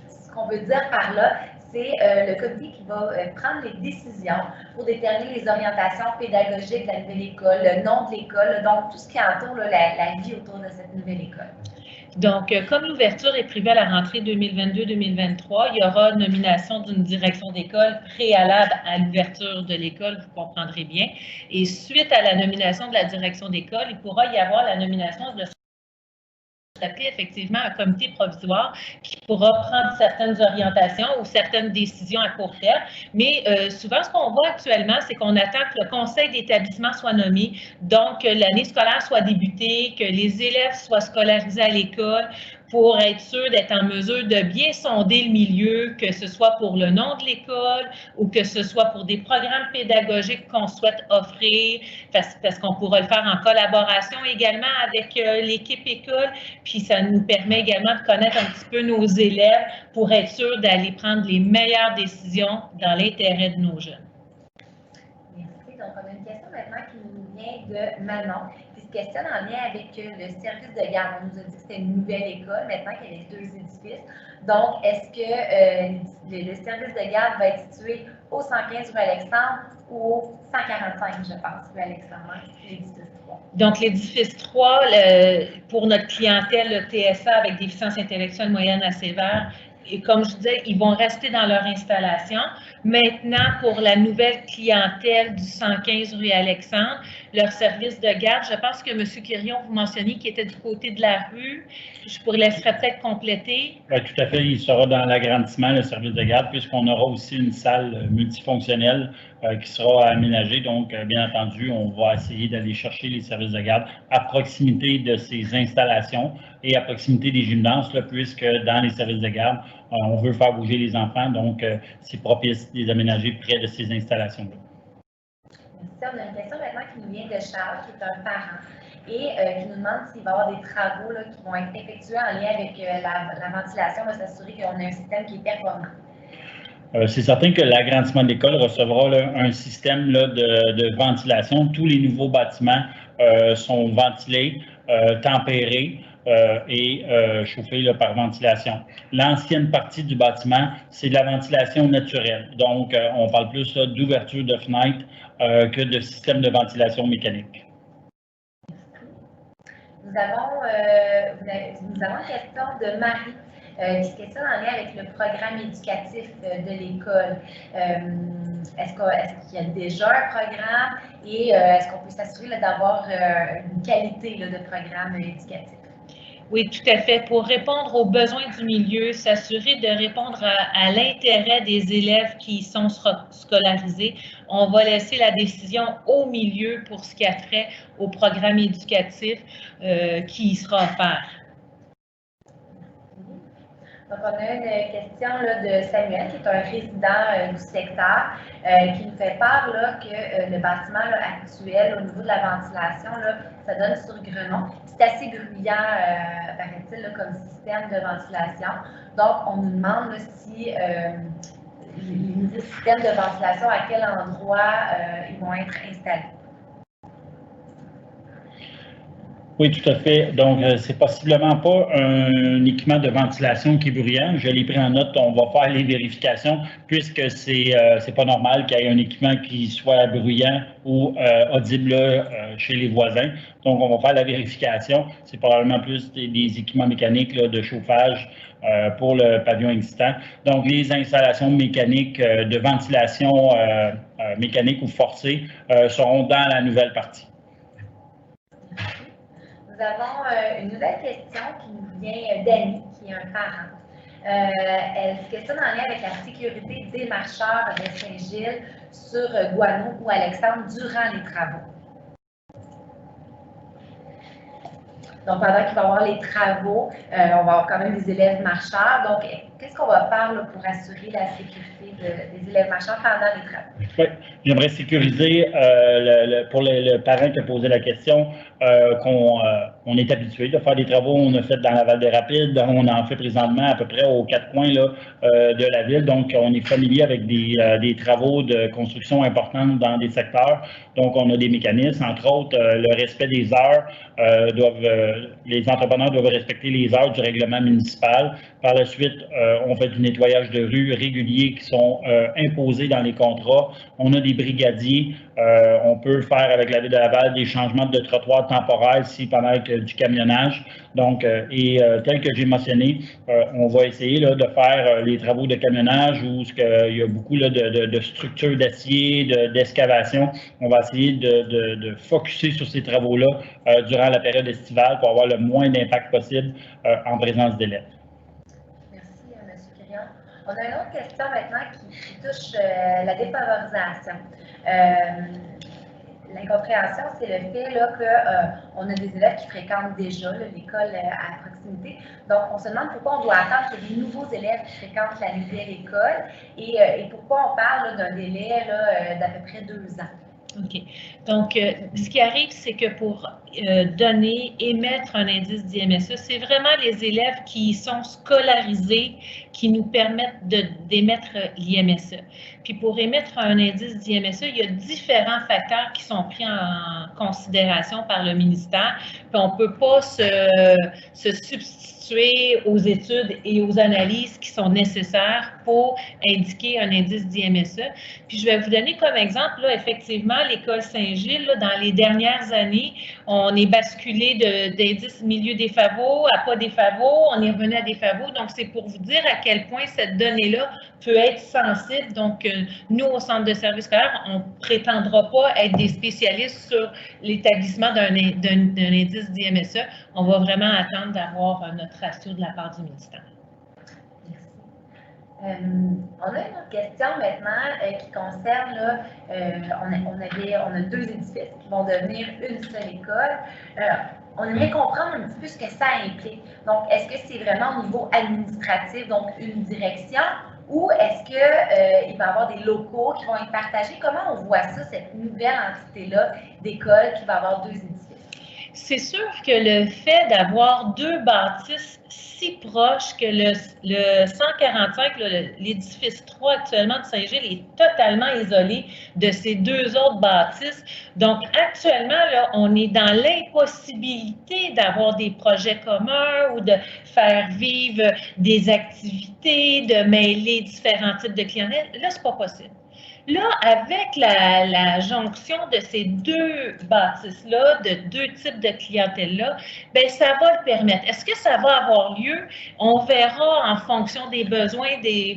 ce qu'on veut dire par là, c'est le comité qui va prendre les décisions pour déterminer les orientations pédagogiques de la nouvelle école, le nom de l'école, donc tout ce qui entoure la vie autour de cette nouvelle école. Donc, comme l'ouverture est prévue à la rentrée 2022-2023, il y aura nomination d'une direction d'école préalable à l'ouverture de l'école, vous comprendrez bien. Et suite à la nomination de la direction d'école, il pourra y avoir la nomination de s'appeler effectivement un comité provisoire qui pourra prendre certaines orientations ou certaines décisions à court terme. Mais souvent, ce qu'on voit actuellement, c'est qu'on attend que le conseil d'établissement soit nommé, donc que l'année scolaire soit débutée, que les élèves soient scolarisés à l'école pour être sûr d'être en mesure de bien sonder le milieu, que ce soit pour le nom de l'école ou que ce soit pour des programmes pédagogiques qu'on souhaite offrir, parce qu'on pourra le faire en collaboration également avec l'équipe école, puis ça nous permet également de connaître un petit peu nos élèves pour être sûr d'aller prendre les meilleures décisions dans l'intérêt de nos jeunes. Merci. Donc, on a une question maintenant qui nous vient de Manon, qui se questionne en lien avec le service de garde. On nous a dit que c'était une nouvelle école, maintenant qu'il y avait 2 édifices. Donc, est-ce que le service de garde va être situé au 115 rue Alexandre ou au 145, je pense, rue Alexandre, l'édifice 3? Donc, l'édifice 3, pour notre clientèle le TSA avec déficience intellectuelle moyenne à sévère, et comme je disais, ils vont rester dans leur installation. Maintenant, pour la nouvelle clientèle du 115 rue Alexandre, leur service de garde, je pense que M. Quirion, vous mentionniez qu'il était du côté de la rue. Je pourrais laisserai peut-être compléter. Oui, tout à fait. Il sera dans l'agrandissement, le service de garde, puisqu'on aura aussi une salle multifonctionnelle qui sera aménagée. Donc, bien entendu, on va essayer d'aller chercher les services de garde à proximité de ces installations et à proximité des gymnases, là, puisque dans les services de garde, on veut faire bouger les enfants. Donc, c'est propice de les aménager près de ces installations-là. Merci. On a une question maintenant qui nous vient de Charles, qui est un parent, et qui nous demande s'il va y avoir des travaux là, qui vont être effectués en lien avec la ventilation, de s'assurer qu'on a un système qui est performant. C'est certain que l'agrandissement de l'école recevra là, un système là, de ventilation. Tous les nouveaux bâtiments sont ventilés, tempérés et chauffés là, par ventilation. L'ancienne partie du bâtiment, c'est de la ventilation naturelle. Donc, on parle plus d'ouverture de fenêtres que de système de ventilation mécanique. Nous avons une question de Marie qui se questionne en lien avec le programme éducatif de l'école. Est-ce qu'il y a déjà un programme et est-ce qu'on peut s'assurer d'avoir une qualité là, de programme éducatif? Oui, tout à fait. Pour répondre aux besoins du milieu, s'assurer de répondre à l'intérêt des élèves qui sont scolarisés, on va laisser la décision au milieu pour ce qui a trait au programme éducatif qui sera offert. Donc, on a une question là, de Samuel, qui est un résident du secteur, qui nous fait part là, que le bâtiment là, actuel, au niveau de la ventilation, là, ça donne sur Grenon. C'est assez bruyant, paraît-il, comme système de ventilation. Donc, on nous demande là, si les nouveaux systèmes de ventilation, à quel endroit ils vont être installés. Oui, tout à fait. Donc, c'est possiblement pas un équipement de ventilation qui est bruyant. Je l'ai pris en note, on va faire les vérifications puisque c'est pas normal qu'il y ait un équipement qui soit bruyant ou audible chez les voisins. Donc, on va faire la vérification. C'est probablement plus des équipements mécaniques là, de chauffage pour le pavillon existant. Donc, les installations mécaniques de ventilation mécanique ou forcée seront dans la nouvelle partie. Nous avons une nouvelle question qui nous vient d'Annie, qui est un parent. Elle se questionne en lien avec la sécurité des marcheurs de Saint-Gilles sur Gouaneau ou Alexandre durant les travaux. Donc, pendant qu'il va y avoir les travaux, on va avoir quand même des élèves marcheurs. Donc, qu'est-ce qu'on va faire là, pour assurer la sécurité des élèves marcheurs pendant les travaux? Oui, j'aimerais sécuriser pour le parent qui a posé la question, qu'on est habitué de faire des travaux. On a fait dans la Val-des-Rapides, on en fait présentement à peu près aux 4 coins là, de la ville. Donc, on est familier avec des travaux de construction importantes dans des secteurs. Donc, on a des mécanismes, entre autres, le respect des heures. Les entrepreneurs doivent respecter les heures du règlement municipal. Par la suite, on fait du nettoyage de rue régulier qui sont imposés dans les contrats. On a des brigadiers. On peut faire avec la Ville de Laval des changements de trottoir temporaires si pendant du camionnage. Donc, tel que j'ai mentionné, on va essayer là, de faire les travaux de camionnage où il y a beaucoup là, de structures d'acier, d'excavation. On va essayer de focusser sur ces travaux-là durant la période estivale pour avoir le moins d'impact possible en présence d'élèves. Merci, M. Quirion. On a une autre question maintenant qui touche la défavorisation. L'incompréhension, c'est le fait qu'on a des élèves qui fréquentent déjà l'école à proximité. Donc, on se demande pourquoi on doit attendre qu'il y ait des nouveaux élèves qui fréquentent la nouvelle école et pourquoi on parle d'un délai d'à peu près 2 ans. OK. Donc, ce qui arrive, c'est que pour émettre un indice d'IMSE, c'est vraiment les élèves qui sont scolarisés qui nous permettent d'émettre l'IMSE. Puis pour émettre un indice d'IMSE, il y a différents facteurs qui sont pris en considération par le ministère. Puis on ne peut pas se substituer aux études et aux analyses qui sont nécessaires pour indiquer un indice d'IMSE. Puis je vais vous donner comme exemple, là, effectivement, l'école Saint-Gilles, dans les dernières années, on on est basculé d'indice milieu des FAVO à pas des FAVO, on est revenu à des FAVO. Donc, c'est pour vous dire à quel point cette donnée-là peut être sensible. Donc, nous, au Centre de services scolaires, on ne prétendra pas être des spécialistes sur l'établissement d'un indice d'IMSE. On va vraiment attendre d'avoir notre ratio de la part du ministère. On a une autre question maintenant qui concerne, là, on a 2 édifices qui vont devenir une seule école. On aimerait comprendre un petit peu ce que ça implique. Donc, est-ce que c'est vraiment au niveau administratif, donc une direction, ou est-ce qu'il va y avoir des locaux qui vont être partagés? Comment on voit ça, cette nouvelle entité-là d'école qui va avoir 2 édifices? C'est sûr que le fait d'avoir 2 bâtisses si proches que le 145, l'édifice 3 actuellement de Saint-Gilles est totalement isolé de ces 2 autres bâtisses. Donc, actuellement, là, on est dans l'impossibilité d'avoir des projets communs ou de faire vivre des activités, de mêler différents types de clientèle. Là, ce n'est pas possible. Là, avec la jonction de ces 2 bâtisses-là, de 2 types de clientèle-là, bien, ça va le permettre. Est-ce que ça va avoir lieu? On verra en fonction des besoins,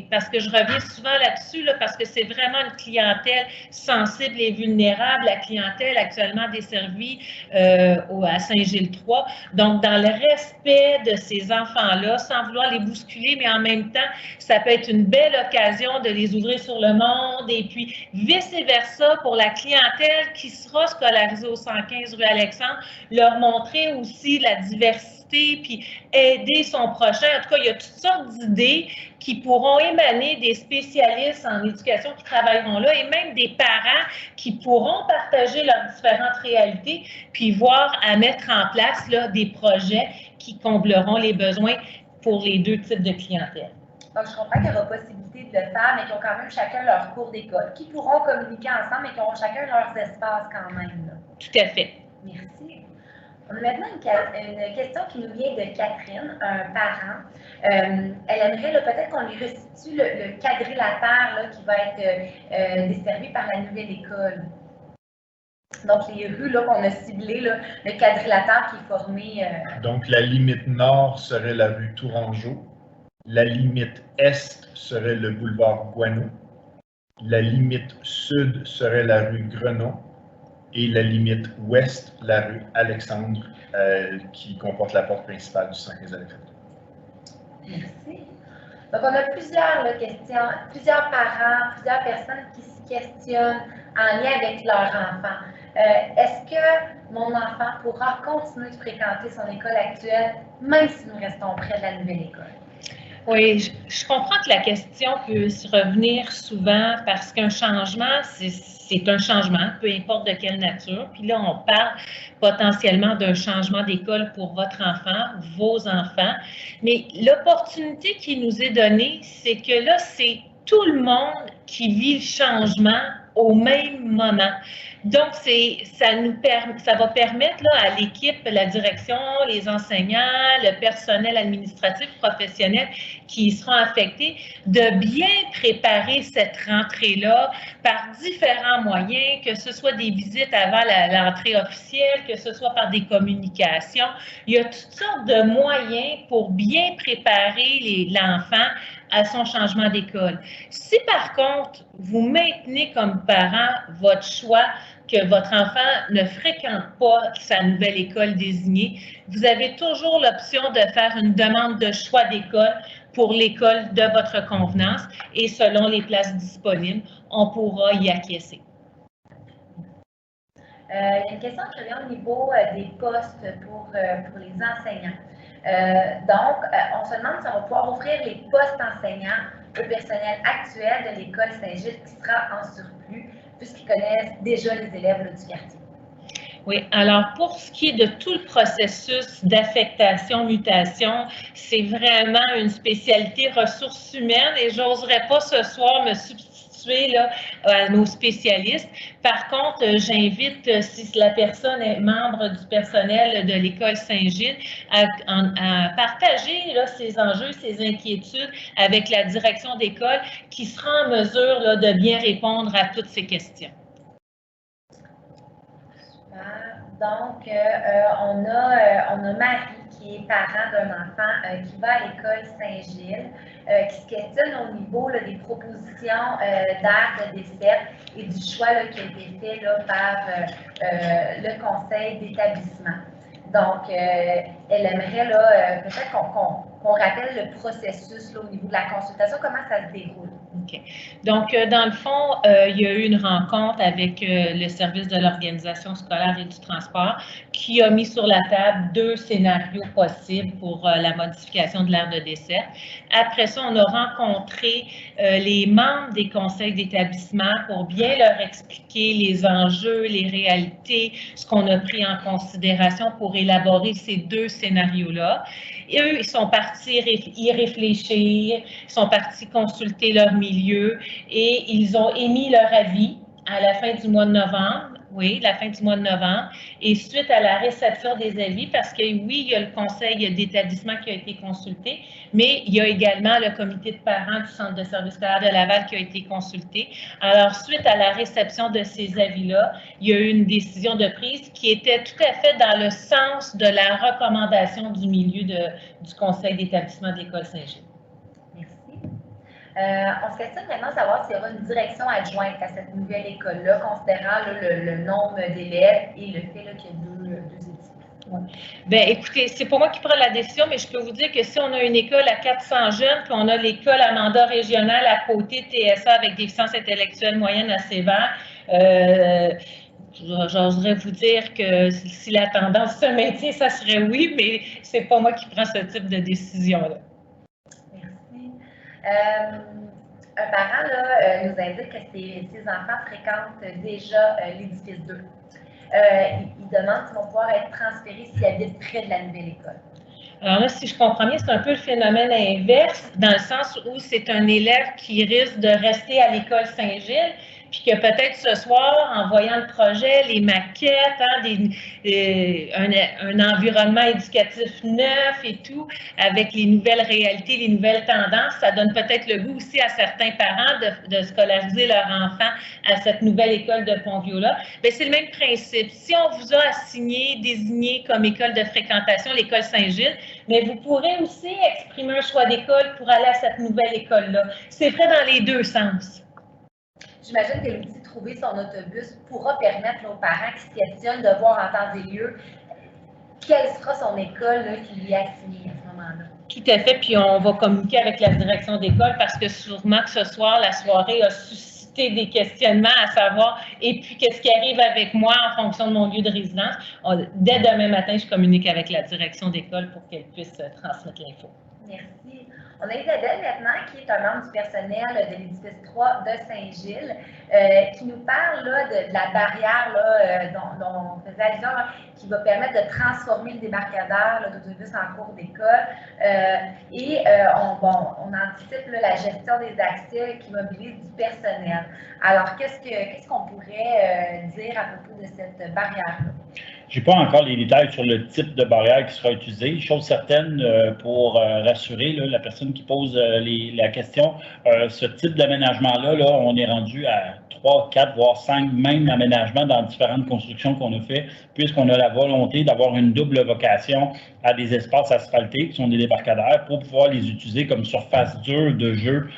parce que je reviens souvent là-dessus, là, parce que c'est vraiment une clientèle sensible et vulnérable, la clientèle actuellement desservie à Saint-Gilles-3. Donc, dans le respect de ces enfants-là, sans vouloir les bousculer, mais en même temps, ça peut être une belle occasion de les ouvrir sur le monde et puis vice-versa pour la clientèle qui sera scolarisée au 115 rue Alexandre, leur montrer aussi la diversité puis aider son prochain. En tout cas, il y a toutes sortes d'idées qui pourront émaner des spécialistes en éducation qui travailleront là et même des parents qui pourront partager leurs différentes réalités puis voir à mettre en place là, des projets qui combleront les besoins pour les 2 types de clientèle. Donc, je comprends qu'il y aura possibilité de le faire, mais qui ont quand même chacun leur cours d'école, qui pourront communiquer ensemble, mais qui auront chacun leurs espaces quand même. Là. Tout à fait. Merci. On a maintenant une question qui nous vient de Catherine, un parent. Elle aimerait peut-être qu'on lui restitue le quadrilatère là, qui va être desservi par la nouvelle école. Donc, les rues qu'on a ciblées, là, le quadrilatère qui est formé... Donc, la limite nord serait la rue Tourangeau. La limite est serait le boulevard Guano. La limite sud serait la rue Grenon. Et la limite ouest, la rue Alexandre, qui comporte la porte principale du 115 Alexandre. Merci. Donc, on a plusieurs questions, plusieurs parents, plusieurs personnes qui se questionnent en lien avec leur enfant. Est-ce que mon enfant pourra continuer de fréquenter son école actuelle, même si nous restons près de la nouvelle école? Oui, je comprends que la question peut se revenir souvent parce qu'un changement, c'est un changement, peu importe de quelle nature. Puis là, on parle potentiellement d'un changement d'école pour votre enfant, vos enfants. Mais l'opportunité qui nous est donnée, c'est que là, c'est tout le monde qui vit le changement au même moment. Donc, ça va permettre là, à l'équipe, la direction, les enseignants, le personnel administratif, professionnel qui seront affectés, de bien préparer cette rentrée-là par différents moyens, que ce soit des visites avant l'entrée officielle, que ce soit par des communications. Il y a toutes sortes de moyens pour bien préparer l'enfant à son changement d'école. Si par contre, vous maintenez comme parent votre choix que votre enfant ne fréquente pas sa nouvelle école désignée, vous avez toujours l'option de faire une demande de choix d'école pour l'école de votre convenance et selon les places disponibles, on pourra y acquiescer. Il y a une question qui revient au niveau des postes pour les enseignants. Donc, on se demande si on va pouvoir offrir les postes enseignants au personnel actuel de l'école Saint-Gilles qui sera en surplus, puisqu'ils connaissent déjà les élèves là, du quartier. Oui, alors pour ce qui est de tout le processus d'affectation, mutation, c'est vraiment une spécialité ressources humaines et j'oserais pas ce soir me substituer là, à nos spécialistes. Par contre, j'invite, si la personne est membre du personnel de l'école Saint-Gilles, à partager là, ses enjeux, ses inquiétudes avec la direction d'école qui sera en mesure là, de bien répondre à toutes ces questions. Donc, on a Marie, qui est parent d'un enfant qui va à l'école Saint-Gilles, qui se questionne au niveau là, des propositions d'aires de dessert et du choix là, qui a été fait là, par le conseil d'établissement. Donc, elle aimerait peut-être qu'on rappelle le processus là, au niveau de la consultation, comment ça se déroule. OK. Donc, dans le fond, il y a eu une rencontre avec le service de l'organisation scolaire et du transport qui a mis sur la table 2 scénarios possibles pour la modification de l'aire de dessert. Après ça, on a rencontré les membres des conseils d'établissement pour bien leur expliquer les enjeux, les réalités, ce qu'on a pris en considération pour élaborer ces 2 scénarios-là. Et eux, ils sont partis y réfléchir, ils sont partis consulter leur milieu et ils ont émis leur avis à la fin du mois de novembre. Oui, la fin du mois de novembre. Et suite à la réception des avis, parce que oui, il y a le conseil d'établissement qui a été consulté, mais il y a également le comité de parents du Centre de service scolaire de Laval qui a été consulté. Alors, suite à la réception de ces avis-là, il y a eu une décision de prise qui était tout à fait dans le sens de la recommandation du milieu du conseil d'établissement de l'École Saint-Gilles. On se questionne maintenant de savoir s'il y aura une direction adjointe à cette nouvelle école-là, considérant là, le nombre d'élèves et le fait qu'il y a deux équipes. Ouais. Bien, écoutez, c'est pas moi qui prends la décision, mais je peux vous dire que si on a une école à 400 jeunes, puis on a l'école à mandat régional à côté, TSA, avec déficience intellectuelle moyenne à sévère, j'oserais vous dire que si la tendance se maintient, ça serait oui, mais c'est pas moi qui prends ce type de décision-là. Un parent là, nous indique que ses enfants fréquentent déjà l'édifice 2. Il demande s'ils vont pouvoir être transférés s'ils habitent près de la nouvelle école. Alors là, si je comprends bien, c'est un peu le phénomène inverse, dans le sens où c'est un élève qui risque de rester à l'école Saint-Gilles, puis que peut-être ce soir, en voyant le projet, les maquettes, un environnement éducatif neuf et tout, avec les nouvelles réalités, les nouvelles tendances, ça donne peut-être le goût aussi à certains parents de scolariser leur enfant à cette nouvelle école de Pont-Vieux-là. Bien, c'est le même principe. Si on vous a désigné comme école de fréquentation l'école Saint-Gilles, mais vous pourrez aussi exprimer un choix d'école pour aller à cette nouvelle école-là. C'est vrai dans les 2 sens. J'imagine que l'outil Trouver son autobus pourra permettre aux parents qui se questionnent de voir en temps et lieu quelle sera son école là, qui lui est assignée à ce moment-là. Tout à fait, puis on va communiquer avec la direction d'école parce que sûrement que ce soir, la soirée a suscité des questionnements à savoir et puis qu'est-ce qui arrive avec moi en fonction de mon lieu de résidence. Dès demain matin, je communique avec la direction d'école pour qu'elle puisse transmettre l'info. Merci. On a Isabelle maintenant, qui est un membre du personnel de l'édifice 3 de Saint-Gilles, qui nous parle là, de la barrière là, dont on faisait allusion, là, qui va permettre de transformer le débarcadère d'autobus en cours d'école. On anticipe là, la gestion des accès qui mobilise du personnel. Alors, qu'est-ce qu'on pourrait dire à propos de cette barrière-là? Je n'ai pas encore les détails sur le type de barrière qui sera utilisé. Chose certaine, pour rassurer là, la personne qui pose la question, ce type d'aménagement-là, là, on est rendu à 3, 4, voire 5 même aménagements dans différentes constructions qu'on a fait, puisqu'on a la volonté d'avoir une double vocation à des espaces asphaltés qui sont des débarcadères pour pouvoir les utiliser comme surface dure de jeu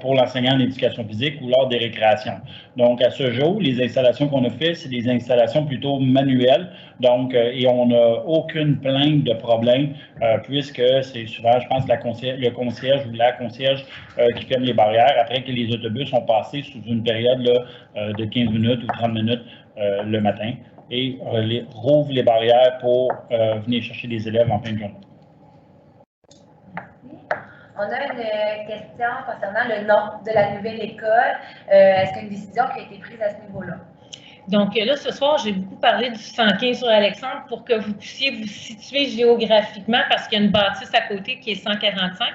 pour l'enseignant en éducation physique ou lors des récréations. Donc, à ce jour, les installations qu'on a faites, c'est des installations plutôt manuelles. Donc, et on n'a aucune plainte de problème, puisque c'est souvent, je pense, le concierge ou la concierge qui ferme les barrières après que les autobus sont passés sous une période là, de 15 minutes ou 30 minutes le matin et rouvre les barrières pour venir chercher des élèves en fin de journée. On a une question concernant le nom de la nouvelle école. Est-ce qu'il y a une décision qui a été prise à ce niveau-là? Donc là, ce soir, j'ai beaucoup parlé du 115 sur Alexandre pour que vous puissiez vous situer géographiquement parce qu'il y a une bâtisse à côté qui est 145.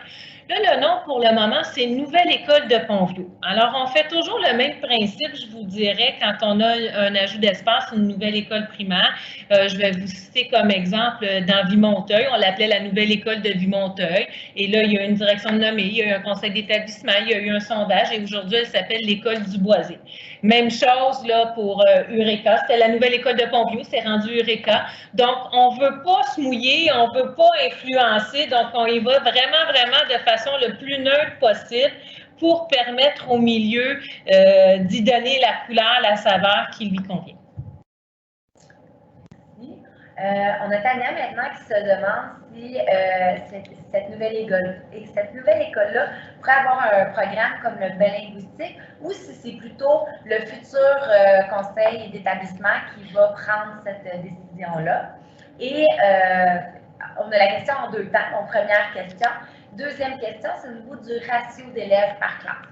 Là, le nom, pour le moment, c'est Nouvelle École de Pont-Vieux. Alors, on fait toujours le même principe, je vous dirais, quand on a un ajout d'espace, une nouvelle école primaire. Je vais vous citer comme exemple dans Vimontheuil, on l'appelait la Nouvelle École de Vimontheuil. Et là, il y a une direction de nommée, il y a eu un conseil d'établissement, il y a eu un sondage et aujourd'hui, elle s'appelle l'École du Boisé. Même chose là, pour Eureka. C'était la nouvelle école de Pompio, c'est rendu Eureka. Donc, on ne veut pas se mouiller, on ne veut pas influencer, donc on y va vraiment de façon le plus neutre possible pour permettre au milieu d'y donner la couleur, la saveur qui lui convient. On a Tania maintenant qui se demande si cette nouvelle école-là pourrait avoir un programme comme le bilinguistique ou si c'est plutôt le futur conseil d'établissement qui va prendre cette décision-là. Et on a la question en deux temps. Donc, première question. Deuxième question, c'est au niveau du ratio d'élèves par classe.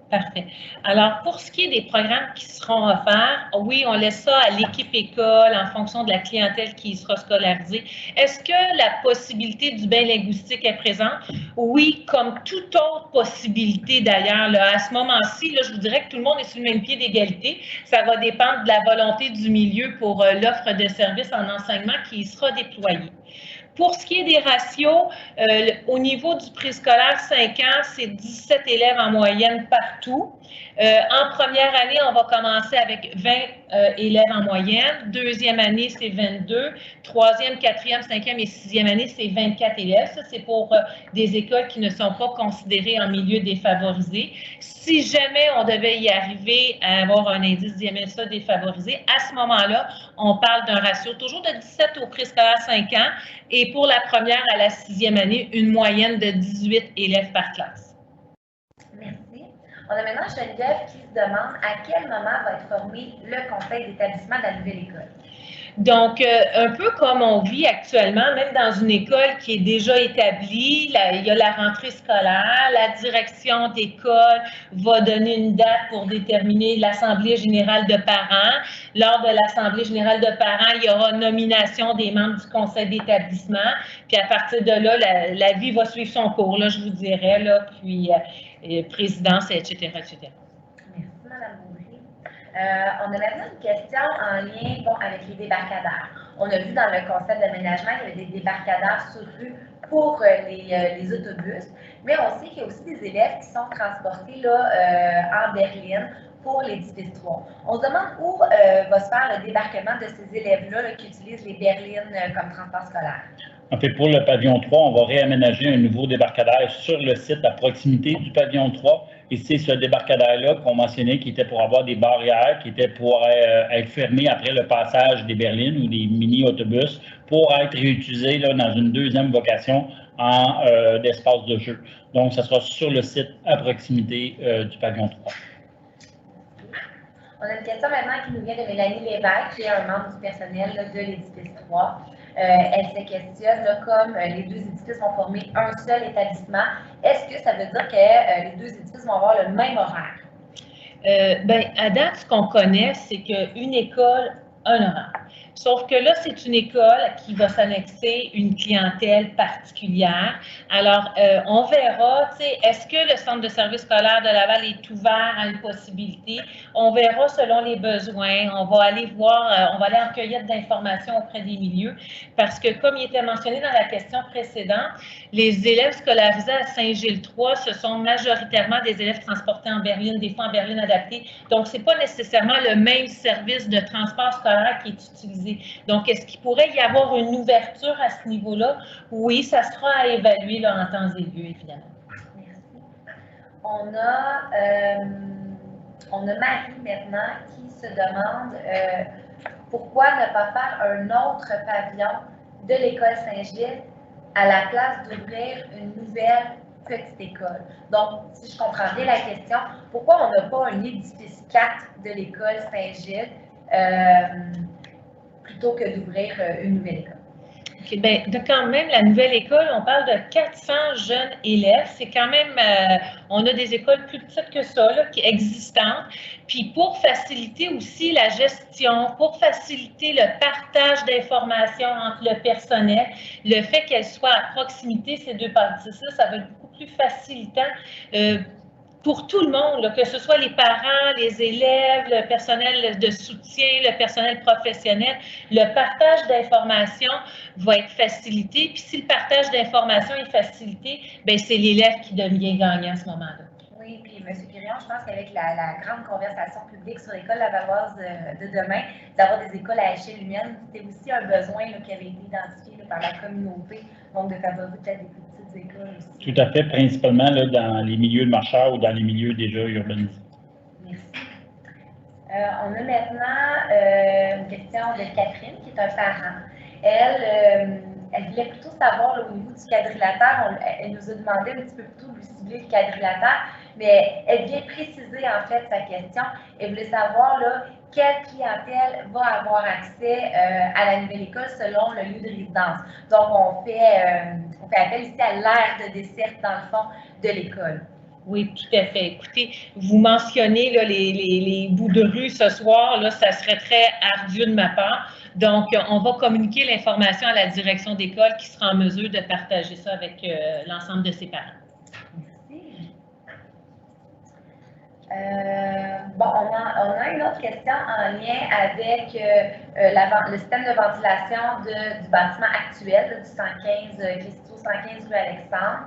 Parfait. Alors, pour ce qui est des programmes qui seront offerts, oui, on laisse ça à l'équipe école en fonction de la clientèle qui sera scolarisée. Est-ce que la possibilité du bain linguistique est présente? Oui, comme toute autre possibilité d'ailleurs. À ce moment-ci, je vous dirais que tout le monde est sur le même pied d'égalité. Ça va dépendre de la volonté du milieu pour l'offre de services en enseignement qui sera déployée. Pour ce qui est des ratios, au niveau du préscolaire 5 ans, c'est 17 élèves en moyenne partout. En première année, on va commencer avec 20 élèves en moyenne. Deuxième année, c'est 22. Troisième, quatrième, cinquième et sixième année, c'est 24 élèves. Ça, c'est pour des écoles qui ne sont pas considérées en milieu défavorisé. Si jamais on devait y arriver à avoir un indice d'IMSA défavorisé, à ce moment-là, on parle d'un ratio toujours de 17 au préscolaire 5 ans et pour la première à la sixième année, une moyenne de 18 élèves par classe. Merci. On a maintenant Geneviève qui se demande à quel moment va être formé le conseil d'établissement de la nouvelle école. Donc, un peu comme on vit actuellement, même dans une école qui est déjà établie, il y a la rentrée scolaire, la direction d'école va donner une date pour déterminer l'Assemblée générale de parents. Lors de l'Assemblée générale de parents, il y aura nomination des membres du conseil d'établissement. Puis à partir de là, la vie va suivre son cours, là, je vous dirais, là, puis présidence, etc., etc. Merci, Mme Boudry. On a maintenant une question en lien avec les débarcadères. On a vu dans le concept d'aménagement qu'il y avait des débarcadères sur rue pour les autobus, mais on sait qu'il y a aussi des élèves qui sont transportés là, en berline pour l'édifice 3. On se demande où va se faire le débarquement de ces élèves-là là, qui utilisent les berlines comme transport scolaire. En fait, pour le pavillon 3, on va réaménager un nouveau débarcadère sur le site à proximité du pavillon 3. Et c'est ce débarcadère-là qu'on mentionnait qui était pour avoir des barrières, qui était pour être fermé après le passage des berlines ou des mini-autobus pour être réutilisé là, dans une deuxième vocation en d'espace de jeu. Donc, ça sera sur le site à proximité du pavillon 3. On a une question maintenant qui nous vient de Mélanie Lévesque, qui est un membre du personnel là, de l'édifice 3. Elle se questionne, là, comme les deux édifices vont former un seul établissement, est-ce que ça veut dire que les deux édifices vont avoir le même horaire? Bien, à date, ce qu'on connaît, c'est qu'une école, un horaire. Sauf que là, c'est une école qui va s'annexer une clientèle particulière. Alors, on verra, tu sais, est-ce que le centre de service scolaire de Laval est ouvert à une possibilité? On verra selon les besoins. On va aller voir, on va aller en cueillette d'informations auprès des milieux parce que, comme il était mentionné dans la question précédente, les élèves scolarisés à Saint-Gilles-3, ce sont majoritairement des élèves transportés en berline, des fois en berline adaptée. Donc, ce n'est pas nécessairement le même service de transport scolaire qui est utilisé. Donc, est-ce qu'il pourrait y avoir une ouverture à ce niveau-là? Oui, ça sera à évaluer là, en temps et lieu, évidemment. Merci. On a Marie maintenant qui se demande pourquoi ne pas faire un autre pavillon de l'école Saint-Gilles à la place d'ouvrir une nouvelle petite école. Donc, si je comprends bien la question, pourquoi on n'a pas un édifice 4 de l'école Saint-Gilles plutôt que d'ouvrir une nouvelle école? Okay, bien, quand même, la nouvelle école, on parle de 400 jeunes élèves. C'est quand même, on a des écoles plus petites que ça, là, qui existantes. Puis pour faciliter aussi la gestion, pour faciliter le partage d'informations entre le personnel, le fait qu'elles soient à proximité, ces deux parties-là, ça va être beaucoup plus facilitant pour tout le monde, là, que ce soit les parents, les élèves, le personnel de soutien, le personnel professionnel, le partage d'informations va être facilité. Puis si le partage d'informations est facilité, bien, c'est l'élève qui devient gagnant à ce moment-là. Oui, puis M. Quirion, je pense qu'avec la grande conversation publique sur l'école lavalloise de demain, d'avoir des écoles à échelle humaine, c'était aussi un besoin là, qui avait été identifié là, par la communauté, donc de favoriser peut-être des plus petites écoles aussi. Tout à fait, principalement là, dans les milieux de marcheurs ou dans les milieux déjà urbanisés. Merci. On a maintenant une question de Catherine, qui est un parent. Elle voulait plutôt savoir là, au niveau du quadrilatère, elle nous a demandé un petit peu plus tôt de lui cibler le quadrilatère, mais elle vient préciser en fait sa question. Elle voulait savoir là, quelle clientèle va avoir accès à la nouvelle école selon le lieu de résidence. Donc, on fait appel ici à l'aire de desserte, dans le fond, de l'école. Oui, tout à fait. Écoutez, vous mentionnez là, les bouts de rue ce soir, là, ça serait très ardu de ma part. Donc, on va communiquer l'information à la direction d'école qui sera en mesure de partager ça avec l'ensemble de ses parents. Merci. Bon, on a une autre question en lien avec le système de ventilation du bâtiment actuel, là, du 115, qui se trouve 115 rue Alexandre.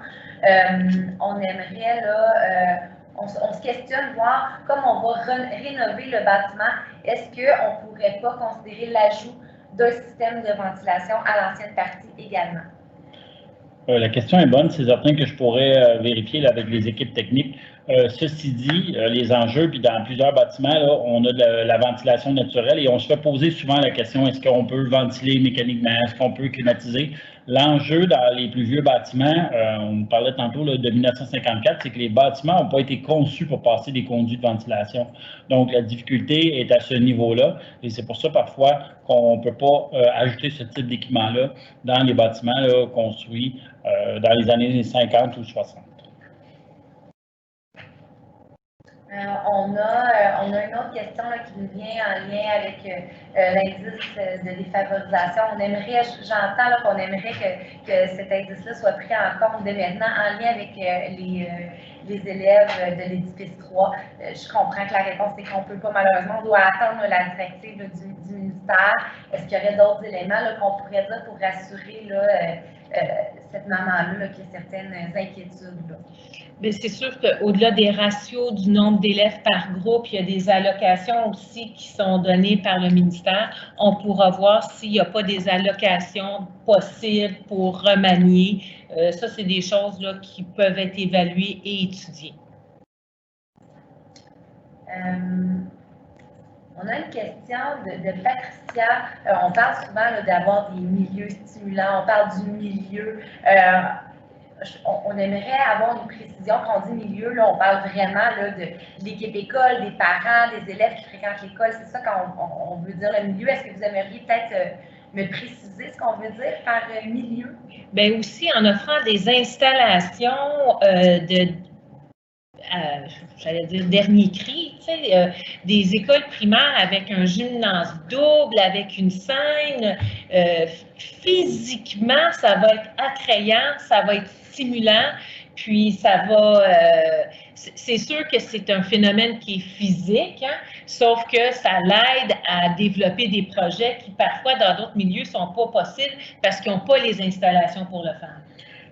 On aimerait, là, on se questionne, voir comme on va rénover le bâtiment, est-ce qu'on ne pourrait pas considérer l'ajout d'un système de ventilation à l'ancienne partie également? La question est bonne, c'est certain que je pourrais vérifier là, avec les équipes techniques. Ceci dit, les enjeux, puis dans plusieurs bâtiments, là, on a de la ventilation naturelle et on se fait poser souvent la question, est-ce qu'on peut ventiler mécaniquement, est-ce qu'on peut climatiser? L'enjeu dans les plus vieux bâtiments, on parlait tantôt là, de 1954, c'est que les bâtiments n'ont pas été conçus pour passer des conduits de ventilation. Donc, la difficulté est à ce niveau-là et c'est pour ça parfois qu'on ne peut pas ajouter ce type d'équipement-là dans les bâtiments là, construits dans les années 50 ou 60. On a une autre question là, qui nous vient en lien avec l'indice de défavorisation. On aimerait, j'entends qu'on aimerait que cet indice-là soit pris en compte dès maintenant en lien avec les élèves de l'édifice 3. Je comprends que la réponse est qu'on ne peut pas, malheureusement, on doit attendre la directive là, du ministère. Est-ce qu'il y aurait d'autres éléments qu'on pourrait dire pour rassurer là, cette maman-là qui a certaines inquiétudes? Bien, c'est sûr qu'au-delà des ratios du nombre d'élèves par groupe, il y a des allocations aussi qui sont données par le ministère. On pourra voir s'il n'y a pas des allocations possibles pour remanier. Ça, c'est des choses là, qui peuvent être évaluées et étudiées. On a une question de Patricia. On parle souvent d'avoir des milieux stimulants. On parle du milieu. On aimerait avoir une précision. Quand on dit milieu, là, on parle vraiment là, de l'équipe école, des parents, des élèves qui fréquentent l'école. C'est ça quand on veut dire le milieu. Est-ce que vous aimeriez peut-être me préciser ce qu'on veut dire par milieu? Bien, aussi en offrant des installations j'allais dire dernier cri, tu sais, des écoles primaires avec un gymnase double, avec une scène. Physiquement, ça va être attrayant, ça va être stimulant, puis ça va... c'est sûr que c'est un phénomène qui est physique, hein, sauf que ça l'aide à développer des projets qui, parfois, dans d'autres milieux, ne sont pas possibles parce qu'ils n'ont pas les installations pour le faire.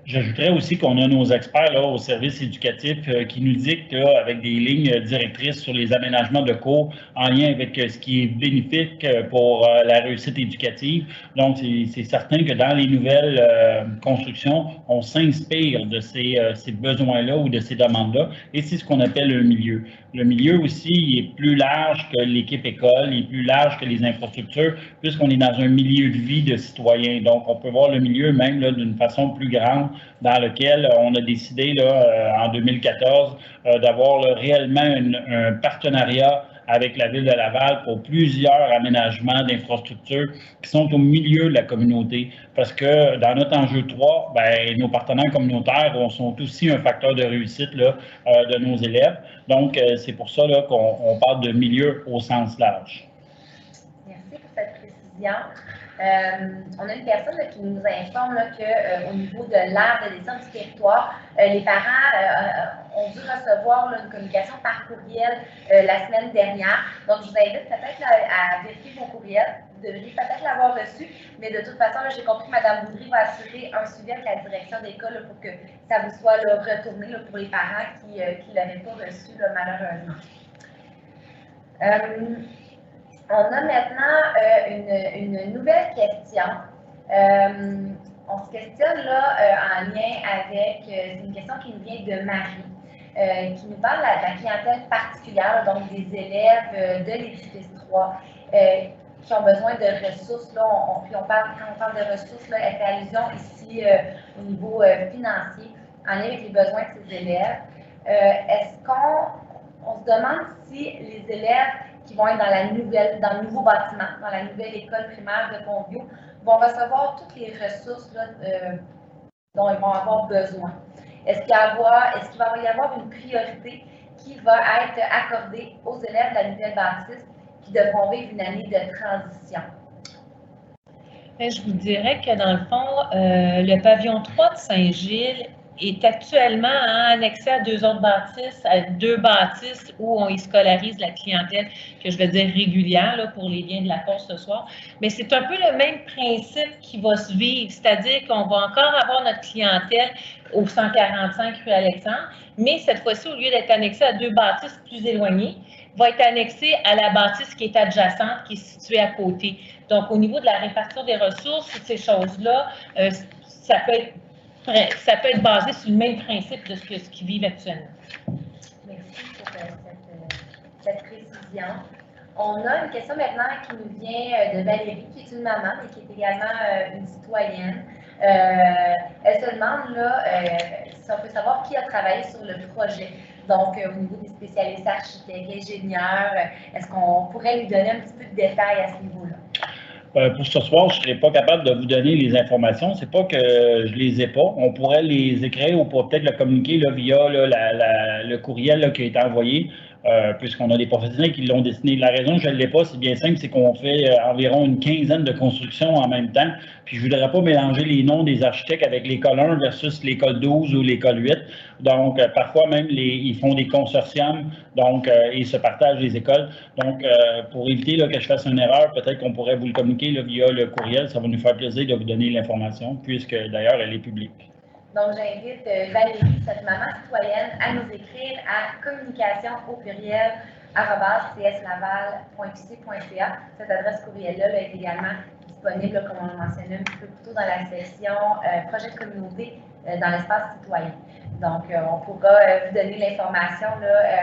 J'ajouterais aussi qu'on a nos experts là, au service éducatif qui nous dictent là, avec des lignes directrices sur les aménagements de cours en lien avec ce qui est bénéfique pour la réussite éducative. Donc, c'est certain que dans les nouvelles constructions, on s'inspire de ces besoins-là ou de ces demandes-là, et c'est ce qu'on appelle un milieu. Le milieu aussi il est plus large que l'équipe école, il est plus large que les infrastructures, puisqu'on est dans un milieu de vie de citoyens. Donc, on peut voir le milieu même d'une façon plus grande, dans lequel on a décidé là, en 2014 d'avoir réellement un partenariat avec la Ville de Laval pour plusieurs aménagements d'infrastructures qui sont au milieu de la communauté. Parce que dans notre enjeu 3, ben, nos partenaires communautaires sont aussi un facteur de réussite là, de nos élèves. Donc, c'est pour ça qu'on parle de milieu au sens large. Merci pour cette précision. On a une personne qui nous informe qu'au niveau de l'aire de descente du territoire, les parents ont dû recevoir une communication par courriel la semaine dernière. Donc, je vous invite peut-être à vérifier vos courriels, devriez peut-être l'avoir reçu, mais de toute façon, j'ai compris que Mme Boudry va assurer un suivi avec la direction d'école pour que ça vous soit là, retourné là, pour les parents qui ne l'avaient pas reçu, là, malheureusement. On a maintenant une nouvelle question. On se questionne là en lien avec, c'est une question qui nous vient de Marie, qui nous parle de la clientèle particulière, donc des élèves de l'édifice 3 qui ont besoin de ressources. Là, quand on parle de ressources, là, elle fait allusion ici au niveau financier, en lien avec les besoins de ces élèves. Est-ce qu'on se demande si les élèves qui vont être dans le nouveau bâtiment, dans la nouvelle école primaire de Pont-Vieux, vont recevoir toutes les ressources là, dont ils vont avoir besoin. Est-ce qu'il va y avoir une priorité qui va être accordée aux élèves de la nouvelle bâtisse qui devront vivre une année de transition? Bien, je vous dirais que dans le fond, le pavillon 3 de Saint-Gilles est actuellement annexé à deux autres bâtisses, à deux bâtisses où on y scolarise la clientèle, que je vais dire régulière là, pour les biens de la course ce soir. Mais c'est un peu le même principe qui va se vivre, c'est-à-dire qu'on va encore avoir notre clientèle au 145 rue Alexandre, mais cette fois-ci, au lieu d'être annexé à deux bâtisses plus éloignées, va être annexé à la bâtisse qui est adjacente, qui est située à côté. Donc, au niveau de la répartition des ressources, toutes ces choses-là, ça peut être basé sur le même principe de ce qu'ils vivent actuellement. Merci pour cette précision. On a une question maintenant qui nous vient de Valérie, qui est une maman, mais qui est également une citoyenne. Elle se demande là, si on peut savoir qui a travaillé sur le projet. Donc, au niveau des spécialistes architectes, ingénieurs, est-ce qu'on pourrait lui donner un petit peu de détails à ce niveau-là? Pour ce soir, je ne serai pas capable de vous donner les informations. Ce n'est pas que je ne les ai pas. On pourrait les écrire ou peut-être le communiquer là, via là, le courriel là, qui a été envoyé, puisqu'on a des professionnels qui l'ont dessiné. La raison que je ne l'ai pas, c'est bien simple, c'est qu'on fait environ une quinzaine de constructions en même temps. Puis je ne voudrais pas mélanger les noms des architectes avec l'école 1 versus l'école 12 ou l'école 8. Donc, parfois même, ils font des consortiums, donc, ils se partagent les écoles. Donc, pour éviter là, que je fasse une erreur, peut-être qu'on pourrait vous le communiquer là, via le courriel. Ça va nous faire plaisir de vous donner l'information, puisque d'ailleurs, elle est publique. Donc, j'invite Valérie, cette maman citoyenne, à nous écrire à communication@cslaval.qc.ca. Cette adresse courriel-là est également disponible, comme on l'a mentionné un petit peu plus tôt, dans la section projet de communauté dans l'espace citoyen. Donc, on pourra vous donner l'information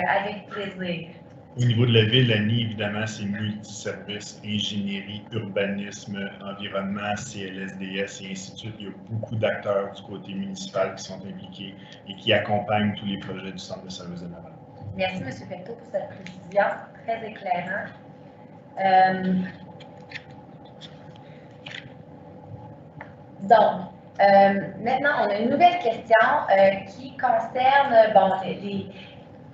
avec plaisir. Au niveau de la ville, Annie, évidemment, c'est multiservices, ingénierie, urbanisme, environnement, CLSDS et ainsi de suite. Il y a beaucoup d'acteurs du côté municipal qui sont impliqués et qui accompagnent tous les projets du Centre de services de Laval. Merci, M. Fecteau, pour cette précision très éclairante. Donc, maintenant, on a une nouvelle question qui concerne,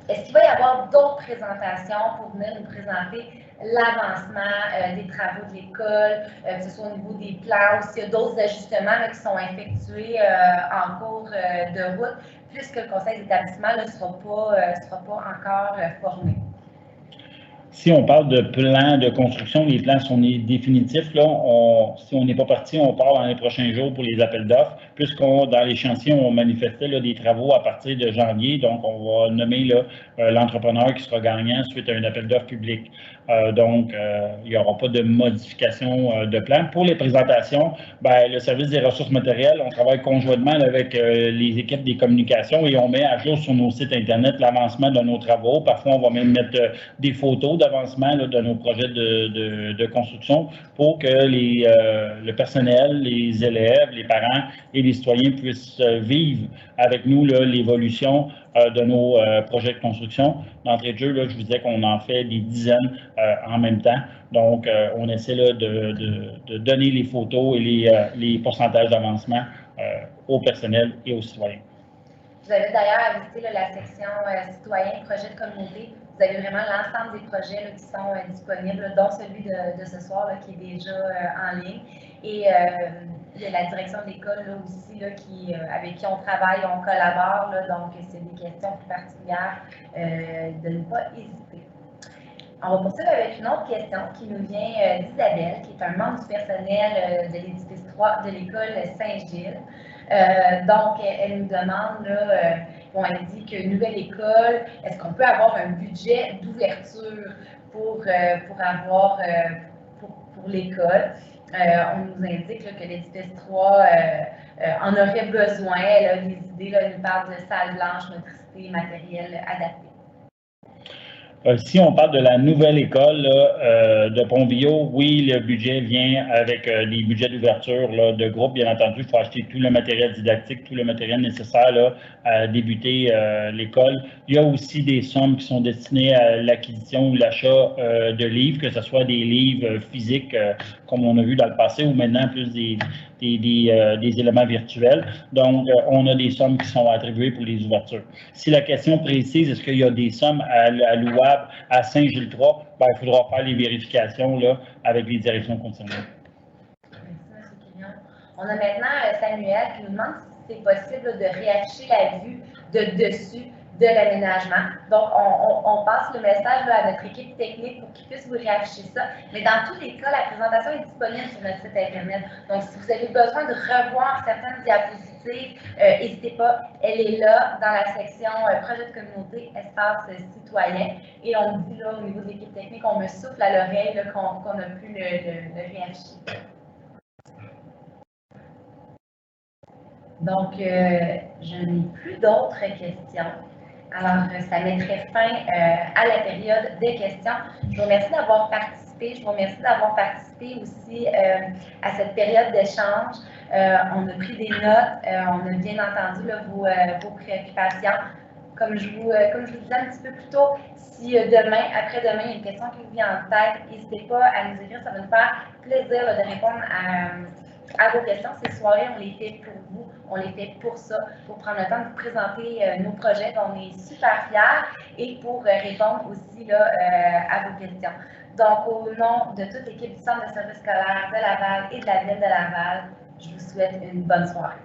est-ce qu'il va y avoir d'autres présentations pour venir nous présenter l'avancement des travaux de l'école, que ce soit au niveau des plans, ou s'il y a d'autres ajustements là, qui sont effectués en cours de route, puisque le conseil d'établissement ne sera pas encore formé? Si on parle de plans de construction, les plans sont définitifs. Là, si on n'est pas parti, on part dans les prochains jours pour les appels d'offres, puisqu'on dans l'échantillon, on manifestait là, des travaux à partir de janvier. Donc, on va nommer l'entrepreneur qui sera gagnant suite à un appel d'offres public. Donc, il n'y aura pas de modification de plan. Pour les présentations, le service des ressources matérielles, on travaille conjointement avec les équipes des communications et on met à jour sur nos sites Internet l'avancement de nos travaux. Parfois, on va même mettre des photos d'avancement de nos projets de construction pour que le personnel, les élèves, les parents et les citoyens puissent vivre avec nous l'évolution de nos projets de construction. D'entrée de jeu, là, je vous disais qu'on en fait des dizaines en même temps. Donc, on essaie là, de donner les photos et les pourcentages d'avancement au personnel et aux citoyens. Vous avez d'ailleurs à visiter la section citoyen, projet de communauté. Vous avez vraiment l'ensemble des projets là, qui sont disponibles, dont celui de ce soir là, qui est déjà en ligne. Et il y a la direction de l'école aussi là, avec qui on travaille, on collabore. Là, donc, c'est des questions plus particulières de ne pas hésiter. On va poursuivre avec une autre question qui nous vient d'Isabelle, qui est un membre du personnel de l'édifice 3 de l'école Saint-Gilles. Donc, elle nous demande, là, bon, elle dit qu'une nouvelle école, est-ce qu'on peut avoir un budget d'ouverture pour l'école? On nous indique là, que l'édifice 3 en aurait besoin. Elle a des idées, là, elle nous parle de salle blanche, motricité, matériel adapté. Si on parle de la nouvelle école là, de Pont-Bio, oui, le budget vient avec des budgets d'ouverture de groupe. Bien entendu, il faut acheter tout le matériel didactique, tout le matériel nécessaire là, à débuter l'école. Il y a aussi des sommes qui sont destinées à l'acquisition ou l'achat de livres, que ce soit des livres physiques, comme on a vu dans le passé, ou maintenant plus des éléments virtuels. Donc, on a des sommes qui sont attribuées pour les ouvertures. Si la question précise, est-ce qu'il y a des sommes allouables à Saint-Gilles-3, ben, il faudra faire les vérifications là, avec les directions concernées. Merci, M. Quignon. On a maintenant Samuel qui nous demande si c'est possible de réafficher la vue de dessus de l'aménagement. Donc, on passe le message là, à notre équipe technique pour qu'ils puissent vous réafficher ça. Mais dans tous les cas, la présentation est disponible sur notre site Internet. Donc, si vous avez besoin de revoir certaines diapositives, n'hésitez pas. Elle est là dans la section projet de communauté, espace citoyen. Et on me dit là, au niveau de l'équipe technique, on me souffle à l'oreille qu'on a pu le réafficher. Donc, je n'ai plus d'autres questions. Alors, ça mettrait fin à la période des questions. Je vous remercie d'avoir participé. Je vous remercie d'avoir participé aussi à cette période d'échange. On a pris des notes. On a bien entendu là, vos préoccupations. Comme je vous disais un petit peu plus tôt, si demain, après-demain, il y a une question qui vous vient en tête, n'hésitez pas à nous écrire. Ça va nous faire plaisir là, de répondre à vos questions. Ces soirées, on les fait pour vous, on les fait pour ça, pour prendre le temps de vous présenter nos projets dont on est super fiers et pour répondre aussi là, à vos questions. Donc, au nom de toute l'équipe du Centre de services scolaires de Laval et de la Ville de Laval, je vous souhaite une bonne soirée.